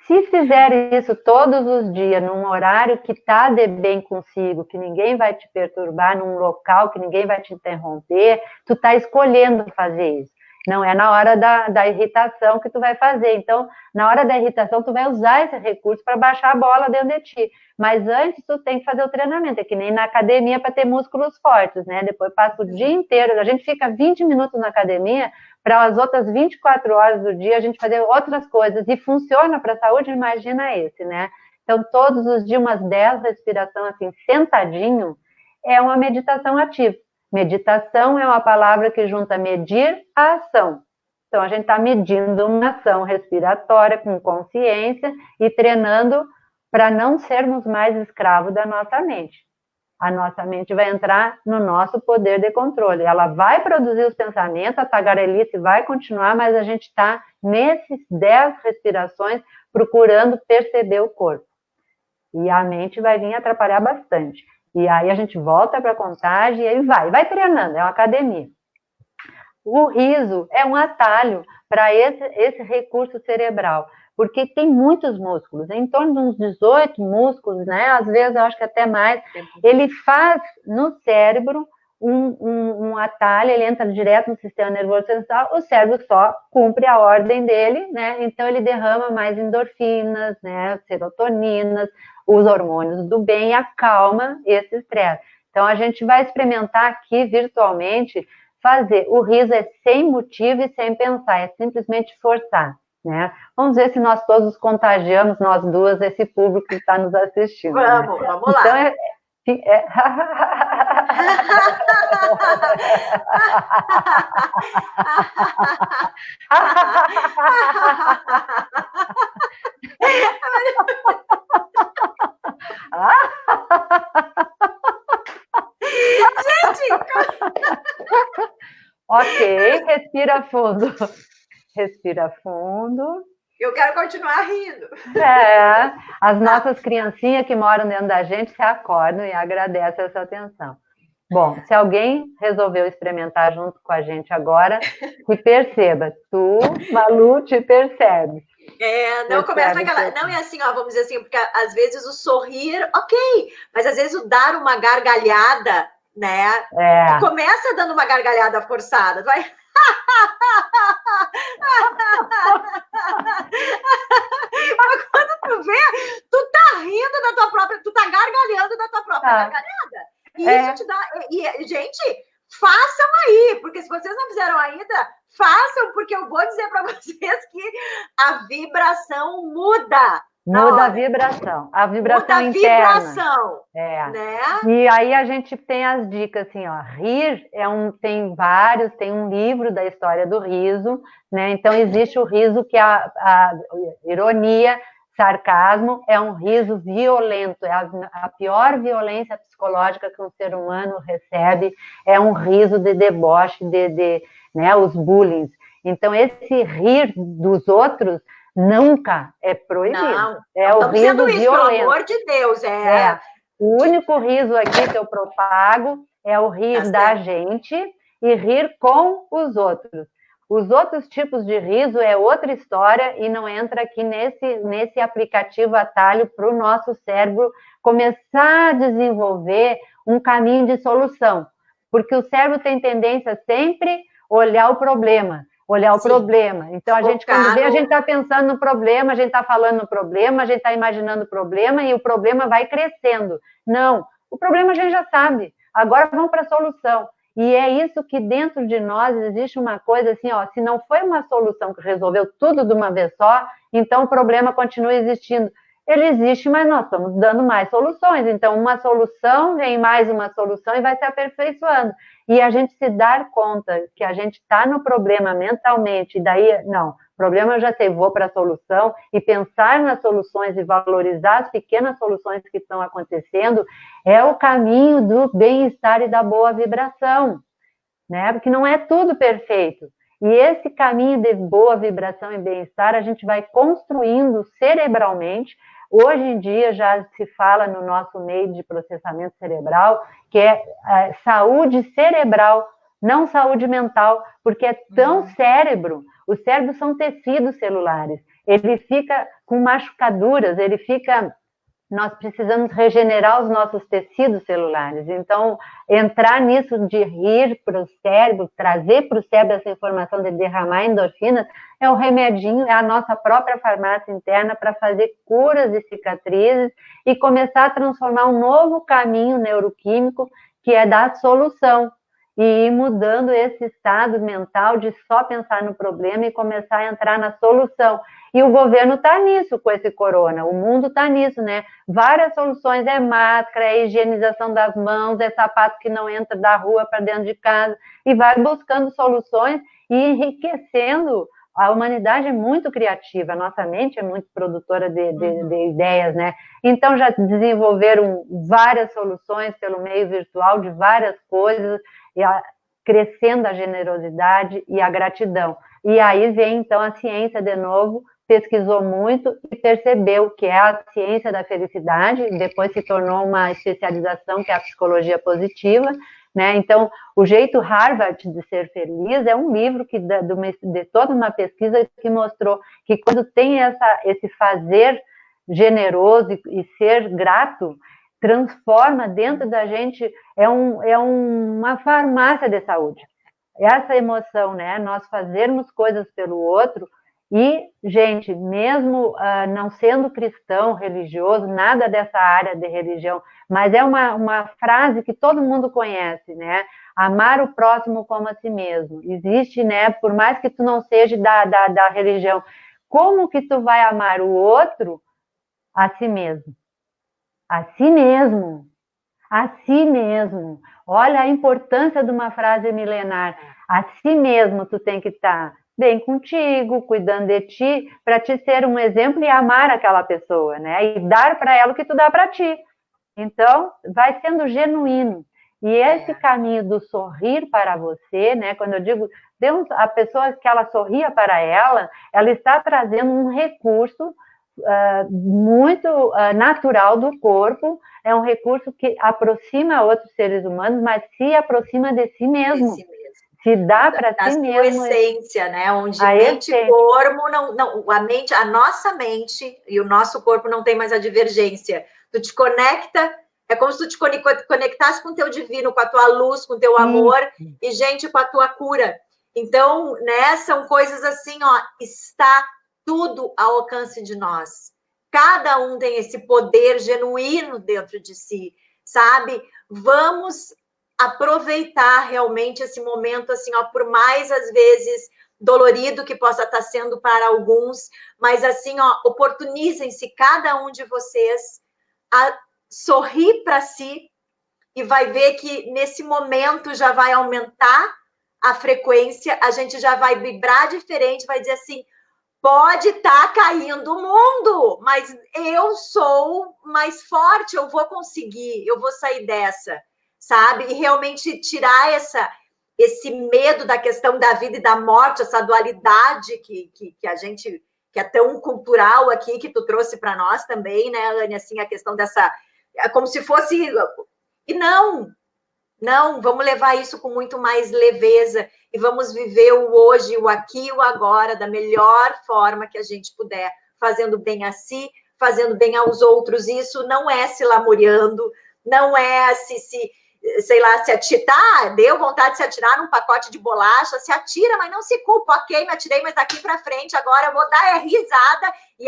B: Se fizer isso todos os dias, num horário que está de bem consigo, que ninguém vai te perturbar, num local que ninguém vai te interromper, tu está escolhendo fazer isso. Não é na hora da irritação que tu vai fazer. Então, na hora da irritação, tu vai usar esse recurso para baixar a bola dentro de ti. Mas antes, tu tem que fazer o treinamento. É que nem na academia para ter músculos fortes, né? Depois passa o dia inteiro. A gente fica 20 minutos na academia para as outras 24 horas do dia a gente fazer outras coisas. E funciona para a saúde, imagina esse, né? Então, todos os dias, umas 10 respirações assim, sentadinho, é uma meditação ativa. Meditação é uma palavra que junta medir a ação. Então, a gente está medindo uma ação respiratória com consciência e treinando para não sermos mais escravos da nossa mente. A nossa mente vai entrar no nosso poder de controle. Ela vai produzir os pensamentos, a tagarelice vai continuar, mas a gente está nesses 10 respirações procurando perceber o corpo. E a mente vai vir atrapalhar bastante. E aí a gente volta para a contagem e aí vai treinando, é uma academia. O riso é um atalho para esse recurso cerebral, porque tem muitos músculos, em torno de uns 18 músculos, né? Às vezes eu acho que até mais. Ele faz no cérebro um atalho, ele entra direto no sistema nervoso central, o cérebro só cumpre a ordem dele, né? Então ele derrama mais endorfinas, né? Serotoninas, os hormônios do bem, e acalma esse estresse. Então a gente vai experimentar aqui virtualmente fazer. O riso é sem motivo e sem pensar, é simplesmente forçar, né? Vamos ver se nós todos contagiamos, nós duas, esse público que está nos assistindo.
A: Vamos, né? Vamos lá.
B: Então
A: Gente!
B: Ok, respira fundo. Respira fundo.
A: Eu quero continuar rindo.
B: As nossas criancinhas que moram dentro da gente se acordam e agradecem essa atenção. Bom, se alguém resolveu experimentar junto com a gente agora, se perceba. Tu, Malu, te percebe.
A: Não começa aquela. Não é assim, ó, vamos dizer assim, porque às vezes o sorrir, ok, mas às vezes o dar uma gargalhada, né? Tu começa dando uma gargalhada forçada, tu vai. Mas quando tu vê, tu tá rindo da tua própria, tu tá gargalhando da tua própria gargalhada. E isso te dá. E, gente, façam aí, porque se vocês não fizeram ainda, façam, porque eu vou dizer para vocês que a vibração muda.
B: Muda a vibração. A vibração interna. Vibração.
A: Né?
B: E aí a gente tem as dicas, assim, ó. Rir tem vários, tem um livro da história do riso, né? Então existe o riso que a ironia, sarcasmo, é um riso violento, é a pior violência psicológica que um ser humano recebe, é um riso de deboche, né, os bullying. Então esse rir dos outros nunca é proibido.
A: Não,
B: é o riso
A: isso,
B: violento.
A: pelo amor de Deus.
B: O único riso aqui que eu propago é o rir da gente e rir com os outros. Os outros tipos de riso é outra história e não entra aqui nesse aplicativo atalho para o nosso cérebro começar a desenvolver um caminho de solução. Porque o cérebro tem tendência sempre a olhar o problema. Então, a gente, quando vê, a gente está pensando no problema, a gente está falando no problema, a gente está imaginando o problema e o problema vai crescendo. Não, o problema a gente já sabe. Agora vamos para a solução. E é isso que dentro de nós existe uma coisa assim, ó, se não foi uma solução que resolveu tudo de uma vez só, então o problema continua existindo. Ele existe, mas nós estamos dando mais soluções. Então, uma solução vem mais uma solução e vai se aperfeiçoando. E a gente se dar conta que a gente está no problema mentalmente, e daí, não, problema eu já sei, vou para a solução, e pensar nas soluções e valorizar as pequenas soluções que estão acontecendo, é o caminho do bem-estar e da boa vibração, né? Porque não é tudo perfeito. E esse caminho de boa vibração e bem-estar, a gente vai construindo cerebralmente. Hoje em dia já se fala no nosso meio de processamento cerebral, que é saúde cerebral, não saúde mental, porque é tão cérebro. Os cérebros são tecidos celulares. Ele fica com machucaduras, nós precisamos regenerar os nossos tecidos celulares. Então, entrar nisso de rir para o cérebro, trazer para o cérebro essa informação de derramar endorfinas, é o remedinho, é a nossa própria farmácia interna para fazer curas e cicatrizes e começar a transformar um novo caminho neuroquímico que é da solução. E ir mudando esse estado mental de só pensar no problema e começar a entrar na solução. E o governo está nisso com esse corona, o mundo está nisso, né? Várias soluções, é máscara, é higienização das mãos, é sapato que não entra da rua para dentro de casa, e vai buscando soluções e enriquecendo. A humanidade é muito criativa, a nossa mente é muito produtora de ideias, né? Então já desenvolveram várias soluções pelo meio virtual de várias coisas, crescendo a generosidade e a gratidão. E aí vem, então, a ciência de novo, pesquisou muito e percebeu que é a ciência da felicidade, depois se tornou uma especialização que é a psicologia positiva, né? Então, o jeito Harvard de ser feliz é um livro de toda uma pesquisa que mostrou que quando tem esse fazer generoso e ser grato, transforma dentro da gente, é uma farmácia de saúde. Essa emoção, né? Nós fazermos coisas pelo outro e, gente, mesmo não sendo cristão, religioso, nada dessa área de religião, mas é uma frase que todo mundo conhece, né? Amar o próximo como a si mesmo. Existe, né? Por mais que tu não seja da religião, como que tu vai amar o outro a si mesmo? A si mesmo. A si mesmo. Olha a importância de uma frase milenar. A si mesmo tu tem que estar bem contigo, cuidando de ti, para te ser um exemplo e amar aquela pessoa, né? E dar para ela o que tu dá para ti. Então, vai sendo genuíno. E esse caminho do sorrir para você, né? Quando eu digo, Deus, a pessoa que ela sorria para ela, ela está trazendo um recurso muito natural do corpo, é um recurso que aproxima outros seres humanos, mas se aproxima de si mesmo. Se dá para si mesmo.
A: A essência, né? Onde mente e corpo a nossa mente e o nosso corpo não tem mais a divergência. Tu te conecta, é como se tu te conectasse com o teu divino, com a tua luz, com o teu amor e, gente, com a tua cura. Então, né, são coisas assim, ó, está tudo ao alcance de nós. Cada um tem esse poder genuíno dentro de si, sabe? Vamos aproveitar realmente esse momento, assim, ó, por mais, às vezes, dolorido que possa estar sendo para alguns, mas, assim, ó, oportunizem-se, cada um de vocês, a sorrir para si e vai ver que, nesse momento, já vai aumentar a frequência, a gente já vai vibrar diferente, vai dizer assim, pode estar caindo o mundo, mas eu sou mais forte, eu vou conseguir, eu vou sair dessa, sabe? E realmente tirar esse medo da questão da vida e da morte, essa dualidade que a gente, que é tão cultural aqui, que tu trouxe para nós também, né, Anne? Assim, a questão dessa, como se fosse, e não, vamos levar isso com muito mais leveza e vamos viver o hoje, o aqui e o agora da melhor forma que a gente puder, fazendo bem a si, fazendo bem aos outros. Isso não é se lamuriando, não é sei lá, se atirar, deu vontade de se atirar num pacote de bolacha, se atira, mas não se culpa, ok, me atirei, mas daqui para frente agora eu vou dar risada e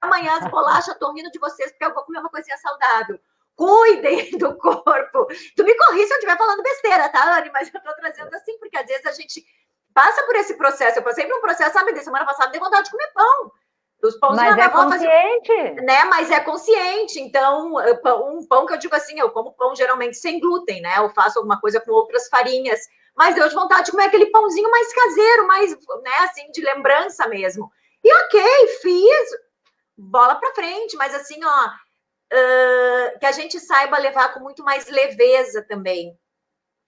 A: amanhã as bolachas, eu tô rindo de vocês porque eu vou comer uma coisinha saudável. Cuidem do corpo. Tu me corri se eu estiver falando besteira, tá, Anne? Mas eu tô trazendo assim, porque às vezes a gente passa por esse processo. Eu passei por um processo, sabe, de semana passada, dei vontade de comer pão. Os pãozinhos
B: mas é consciente.
A: Né? Mas é consciente. Então, um pão que eu digo assim, eu como pão geralmente sem glúten, né? Eu faço alguma coisa com outras farinhas. Mas deu de vontade de comer aquele pãozinho mais caseiro, mais, né, assim, de lembrança mesmo. E ok, fiz, bola pra frente, mas assim, ó, que a gente saiba levar com muito mais leveza também.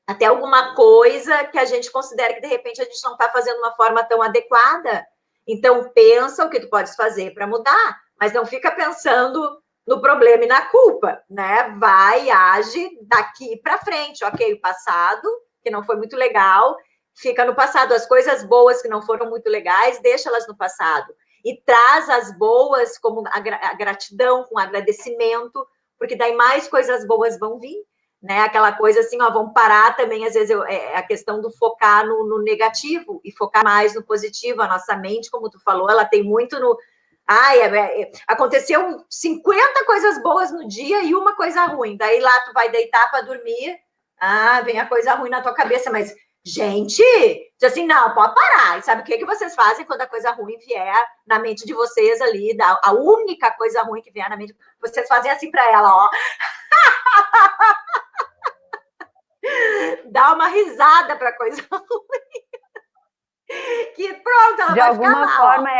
A: Até alguma coisa que a gente considere que, de repente, a gente não está fazendo de uma forma tão adequada. Então, pensa o que tu podes fazer para mudar, mas não fica pensando no problema e na culpa, né? Vai, age daqui para frente. Ok, o passado, que não foi muito legal, fica no passado. As coisas boas que não foram muito legais, deixa elas no passado. E traz as boas como a gratidão, com agradecimento, porque daí mais coisas boas vão vir, né? Aquela coisa assim, ó, vamos parar também, às vezes, a questão do focar no negativo e focar mais no positivo. A nossa mente, como tu falou, ela tem muito no... aconteceu 50 coisas boas no dia e uma coisa ruim. Daí lá tu vai deitar para dormir, vem a coisa ruim na tua cabeça, mas... Gente, diz assim, não, pode parar. E sabe o que vocês fazem quando a coisa ruim vier na mente de vocês ali? A única coisa ruim que vier na mente, vocês fazem assim para ela, ó. Dá uma risada para coisa ruim. Que pronto, ela
B: de
A: vai
B: alguma
A: ficar
B: forma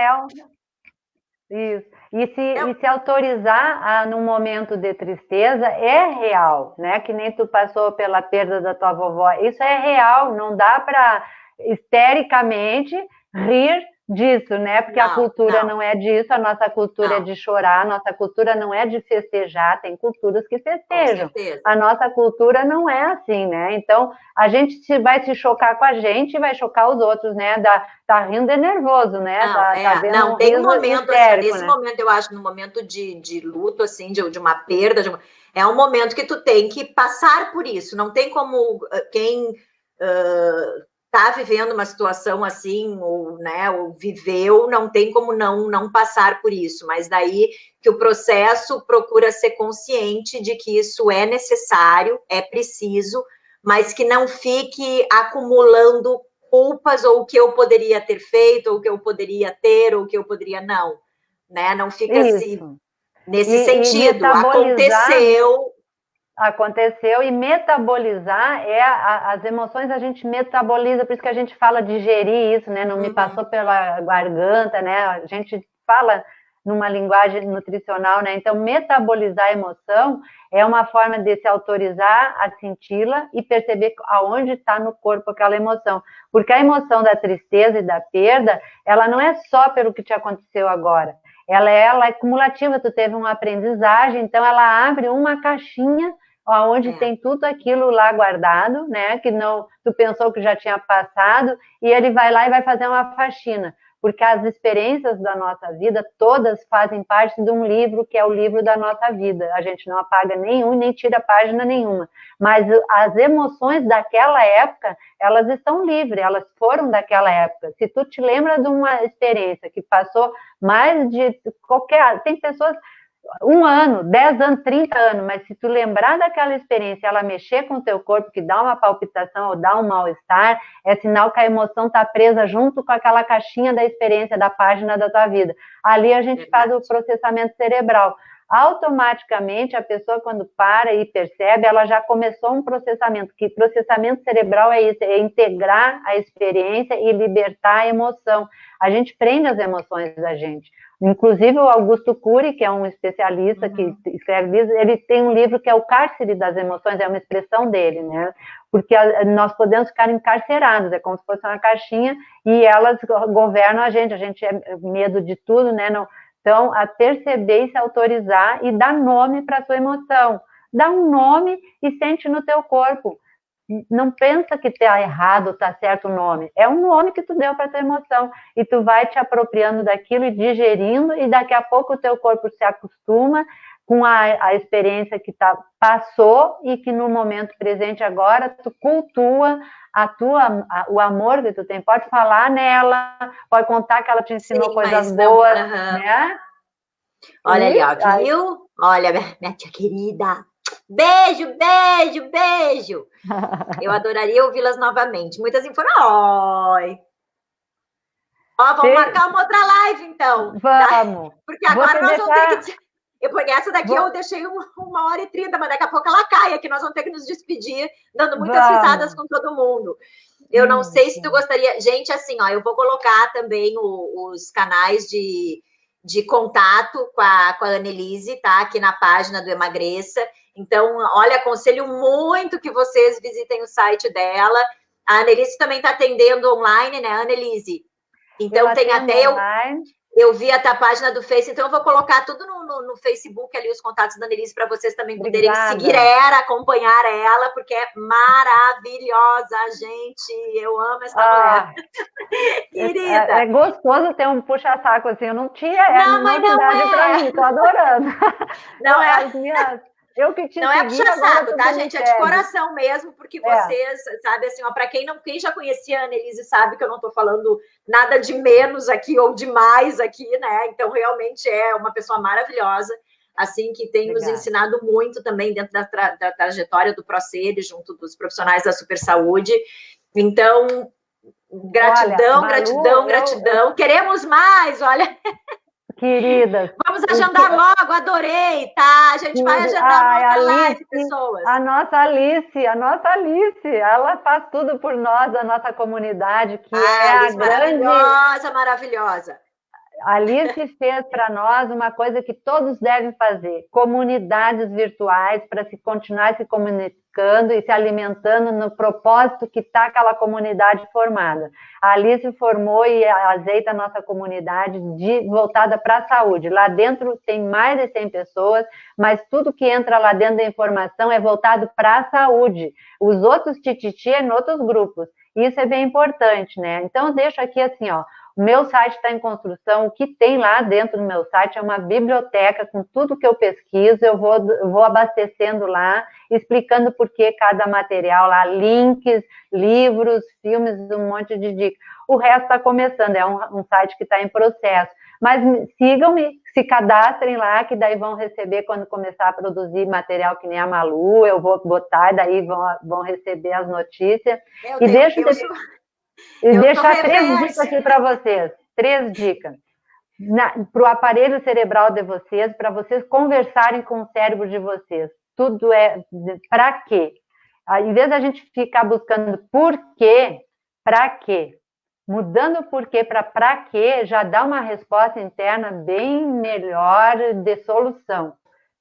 B: Isso. E se autorizar num momento de tristeza é real, né? Que nem tu passou pela perda da tua vovó. Isso é real, não dá para histericamente rir disso, né? Porque a cultura não é disso, a nossa cultura é de chorar, a nossa cultura não é de festejar, tem culturas que festejam. A nossa cultura não é assim, né? Então, a gente vai se chocar com a gente e vai chocar os outros, né? Tá rindo de nervoso, né?
A: Não, tem um momento, assim, nesse momento, eu acho, no momento de luto, assim, de uma perda, é um momento que tu tem que passar por isso, não tem como quem... está vivendo uma situação assim, ou, né, ou viveu, não tem como não passar por isso, mas daí que o processo procura ser consciente de que isso é necessário, é preciso, mas que não fique acumulando culpas, ou o que eu poderia ter feito, ou o que eu poderia ter, ou o que eu poderia não, né, não fica assim, nesse sentido,
B: aconteceu e metabolizar as emoções a gente metaboliza, por isso que a gente fala digerir isso, né? Não me passou pela garganta, né? A gente fala numa linguagem nutricional, né? Então, metabolizar a emoção é uma forma de se autorizar a senti-la e perceber aonde está no corpo aquela emoção. Porque a emoção da tristeza e da perda, ela não é só pelo que te aconteceu agora. ela é cumulativa, tu teve uma aprendizagem, então ela abre uma caixinha onde tem tudo aquilo lá guardado, né, que não, tu pensou que já tinha passado, e ele vai lá e vai fazer uma faxina, porque as experiências da nossa vida, todas fazem parte de um livro, que é o livro da nossa vida, a gente não apaga nenhum, nem tira página nenhuma, mas as emoções daquela época, elas estão livres, elas foram daquela época. Se tu te lembra de uma experiência que passou mais de qualquer... Tem pessoas, 1 ano, 10 anos, 30 anos, mas se tu lembrar daquela experiência, ela mexer com o teu corpo, que dá uma palpitação ou dá um mal-estar, é sinal que a emoção está presa junto com aquela caixinha da experiência, da página da tua vida. Ali a gente faz o processamento cerebral. Automaticamente, a pessoa, quando para e percebe, ela já começou um processamento, que processamento cerebral é isso, é integrar a experiência e libertar a emoção. A gente prende as emoções da gente. Inclusive, o Augusto Cury, que é um especialista que escreve livros, ele tem um livro que é o Cárcere das Emoções, é uma expressão dele, né? Porque nós podemos ficar encarcerados, é como se fosse uma caixinha, e elas governam a gente é medo de tudo, né? Não, então, a perceber e se autorizar e dar nome para a sua emoção. Dá um nome e sente no teu corpo. Não pensa que está errado, está certo o nome. É um nome que tu deu para a tua emoção. E tu vai te apropriando daquilo e digerindo, e daqui a pouco o teu corpo se acostuma com a experiência que passou e que no momento presente agora tu cultua o amor que tu tem. Pode falar nela, pode contar que ela te ensinou coisas boas, né?
A: Olha ali, ó, viu? Olha, minha tia querida. Beijo, beijo, beijo. Eu adoraria ouvi-las novamente. Muitas informações. Ó, vamos marcar uma outra live, então.
B: Vamos.
A: Porque agora nós vamos ter que... Porque essa daqui eu deixei 1h30, mas daqui a pouco ela cai aqui. Nós vamos ter que nos despedir, dando muitas risadas com todo mundo. Eu não sei se tu gostaria... Gente, assim, ó, eu vou colocar também os canais de contato com a Annelise, tá? Aqui na página do Emagreça. Então, olha, aconselho muito que vocês visitem o site dela. A Annelise também está atendendo online, né, Annelise? Então, tem até eu vi até a página do Face, então eu vou colocar tudo no Facebook ali, os contatos da Annelise, para vocês também poderem seguir ela, acompanhar ela, porque é maravilhosa, gente. Eu amo essa mulher. Querida.
B: É gostoso ter um puxa-saco assim, eu não tinha, novidade para mim, tô adorando.
A: Não é.
B: Eu que te
A: não
B: segui,
A: é puxa-saco, tá, gente? É de coração mesmo, porque vocês, sabe, assim, ó, para quem já conhecia a Annelise sabe que eu não tô falando nada de menos aqui ou de mais aqui, né? Então, realmente é uma pessoa maravilhosa, assim, que tem nos ensinado muito também dentro da trajetória do Procede, junto dos profissionais da Super Saúde. Então, gratidão, olha, Malu, gratidão. Queremos mais, olha...
B: Queridas.
A: Vamos agendar logo, adorei, tá? A gente vai agendar uma outra live, pessoas.
B: A nossa Alice, ela faz tudo por nós, a nossa comunidade, que é a grande...
A: Maravilhosa, maravilhosa.
B: A Alice fez para nós uma coisa que todos devem fazer, comunidades virtuais para se continuar se comunicando e se alimentando no propósito que está aquela comunidade formada. A Alice formou e azeita a nossa comunidade voltada para a saúde. Lá dentro tem mais de 100 pessoas, mas tudo que entra lá dentro da informação é voltado para a saúde. Os outros tititi é em outros grupos. Isso é bem importante, né? Então, eu deixo aqui assim, ó, o meu site está em construção, o que tem lá dentro do meu site é uma biblioteca com tudo que eu pesquiso, eu vou abastecendo lá, explicando por que cada material lá, links, livros, filmes, um monte de dicas. O resto está começando, é um site que está em processo. Mas sigam-me, se cadastrem lá, que daí vão receber quando começar a produzir material que nem a Malu, eu vou botar, daí vão receber as notícias. E deixar 3 dicas aqui para vocês. 3 dicas. Para o aparelho cerebral de vocês, para vocês conversarem com o cérebro de vocês. Tudo é para quê? Em vez da gente ficar buscando por quê, para quê? Mudando o porquê para quê, já dá uma resposta interna bem melhor de solução.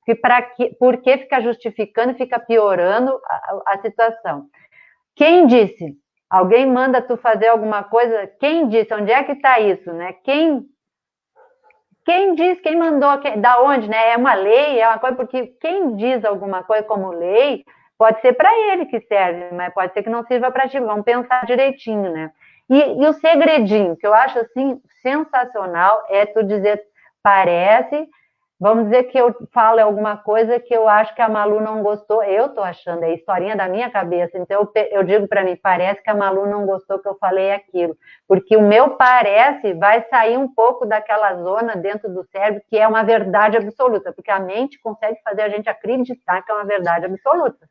B: Porque por que fica justificando, fica piorando a situação. Quem disse? Alguém manda tu fazer alguma coisa? Quem disse? Onde é que está isso, né? Quem quem diz, quem mandou, da onde, né? É uma lei, é uma coisa, porque quem diz alguma coisa como lei, pode ser para ele que serve, mas pode ser que não sirva para ti. Vamos pensar direitinho, né? E o segredinho, que eu acho assim sensacional, é tu dizer, parece. Vamos dizer que eu falo alguma coisa que eu acho que a Malu não gostou. Eu tô achando, é historinha da minha cabeça. Então eu digo para mim, parece que a Malu não gostou que eu falei aquilo. Porque o meu parece vai sair um pouco daquela zona dentro do cérebro que é uma verdade absoluta. Porque a mente consegue fazer a gente acreditar que é uma verdade absoluta.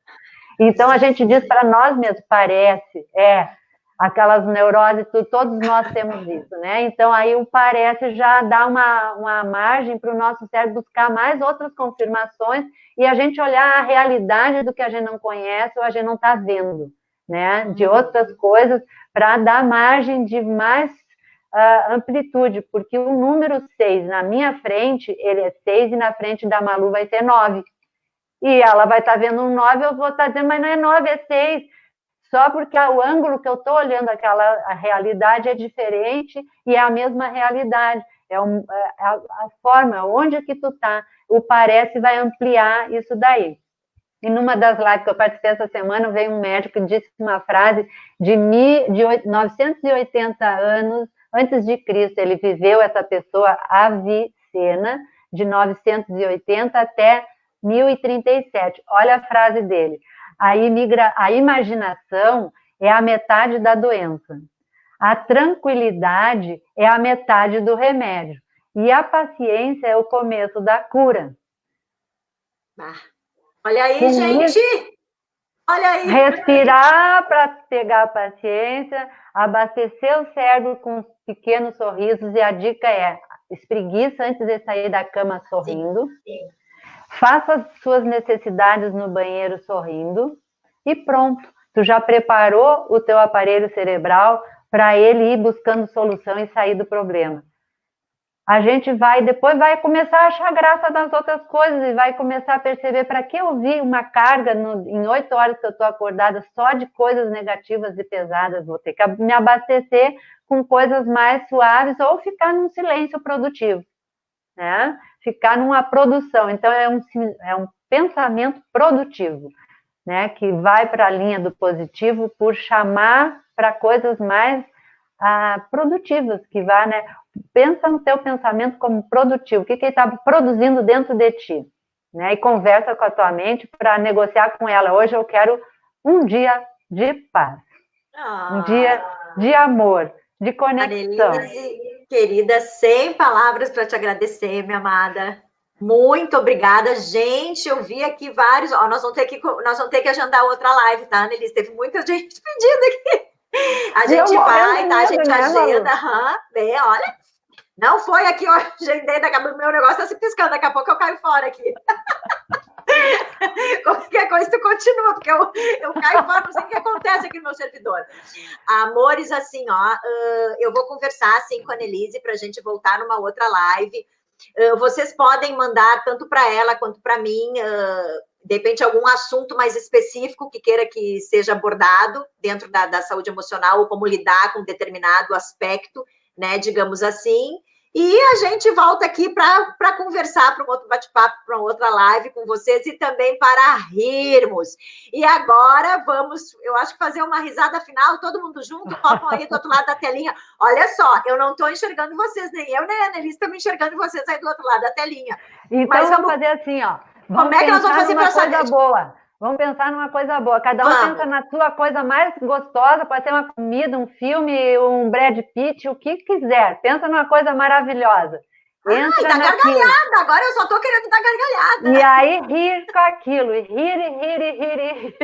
B: Então a gente diz para nós mesmos, parece, aquelas neuroses, todos nós temos isso, né? Então, aí o parece já dá uma margem para o nosso cérebro buscar mais outras confirmações e a gente olhar a realidade do que a gente não conhece ou a gente não está vendo, né? De outras coisas, para dar margem de mais amplitude, porque o número 6 na minha frente, ele é 6 e na frente da Malu vai ser 9. E ela vai estar vendo um 9, eu vou estar dizendo, mas não é 9, é 6. Só porque o ângulo que eu estou olhando a realidade é diferente e é a mesma realidade. A forma, onde que tu está. O parece vai ampliar isso daí. E numa das lives que eu participei essa semana, veio um médico que disse uma frase de 980 anos antes de Cristo. Ele viveu, essa pessoa, Avicena, de 980 até 1037. Olha a frase dele. A imaginação é a metade da doença. A tranquilidade é a metade do remédio. E a paciência é o começo da cura.
A: Olha aí, gente! Olha aí!
B: Respirar para pegar a paciência, abastecer o cérebro com pequenos sorrisos. E a dica é, espreguiça antes de sair da cama sorrindo. Sim. Faça as suas necessidades no banheiro sorrindo e pronto. Tu já preparou o teu aparelho cerebral para ele ir buscando solução e sair do problema. A gente depois vai começar a achar graça nas outras coisas e vai começar a perceber para que eu vi uma carga em 8 horas que eu estou acordada só de coisas negativas e pesadas. Vou ter que me abastecer com coisas mais suaves ou ficar num silêncio produtivo, né? Ficar numa produção. Então, é um pensamento produtivo, né? Que vai para a linha do positivo por chamar para coisas mais produtivas, que vai, né? Pensa no teu pensamento como produtivo, o que ele está produzindo dentro de ti, né? E conversa com a tua mente para negociar com ela. Hoje eu quero um dia de paz, um dia de amor, de conexão.
A: Annelise, querida, sem palavras para te agradecer, minha amada. Muito obrigada, gente. Eu vi aqui vários. Nós vamos ter que agendar outra live, tá, Annelise? Teve muita gente pedindo aqui. A gente vai, tá? A gente agenda. Bem, olha, não foi aqui, eu agendei, daqui a pouco meu negócio tá se piscando, daqui a pouco eu caio fora aqui. Qualquer coisa tu continua, porque eu caio fora, não sei o que acontece aqui no meu servidor. Amores, assim, eu vou conversar assim com a Annelise pra gente voltar numa outra live. Vocês podem mandar tanto para ela quanto para mim, de repente algum assunto mais específico que queira que seja abordado dentro da saúde emocional ou como lidar com determinado aspecto, né, digamos assim. E a gente volta aqui para conversar, para um outro bate-papo, para uma outra live com vocês e também para rirmos. E agora vamos, eu acho que fazer uma risada final, todo mundo junto, topam aí do outro lado da telinha. Olha só, eu não estou enxergando vocês, nem eu, nem a Annelise estamos enxergando vocês aí do outro lado da telinha.
B: Então mas vamos fazer assim, ó.
A: Como é que nós vamos fazer para
B: coisa boa? Vamos pensar numa coisa boa. Cada um pensa na sua coisa mais gostosa, pode ser uma comida, um filme, um Brad Pitt, o que quiser. Pensa numa coisa maravilhosa.
A: Entra dá gargalhada, agora eu só tô querendo dar gargalhada.
B: E aí rir com aquilo, e rir.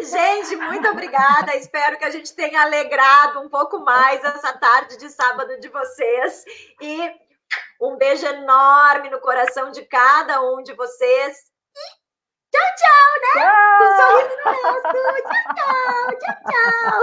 A: Gente, muito obrigada. Espero que a gente tenha alegrado um pouco mais essa tarde de sábado de vocês. E um beijo enorme no coração de cada um de vocês. E tchau, né?
B: Tchau.
A: Com um sorriso no rosto. Tchau.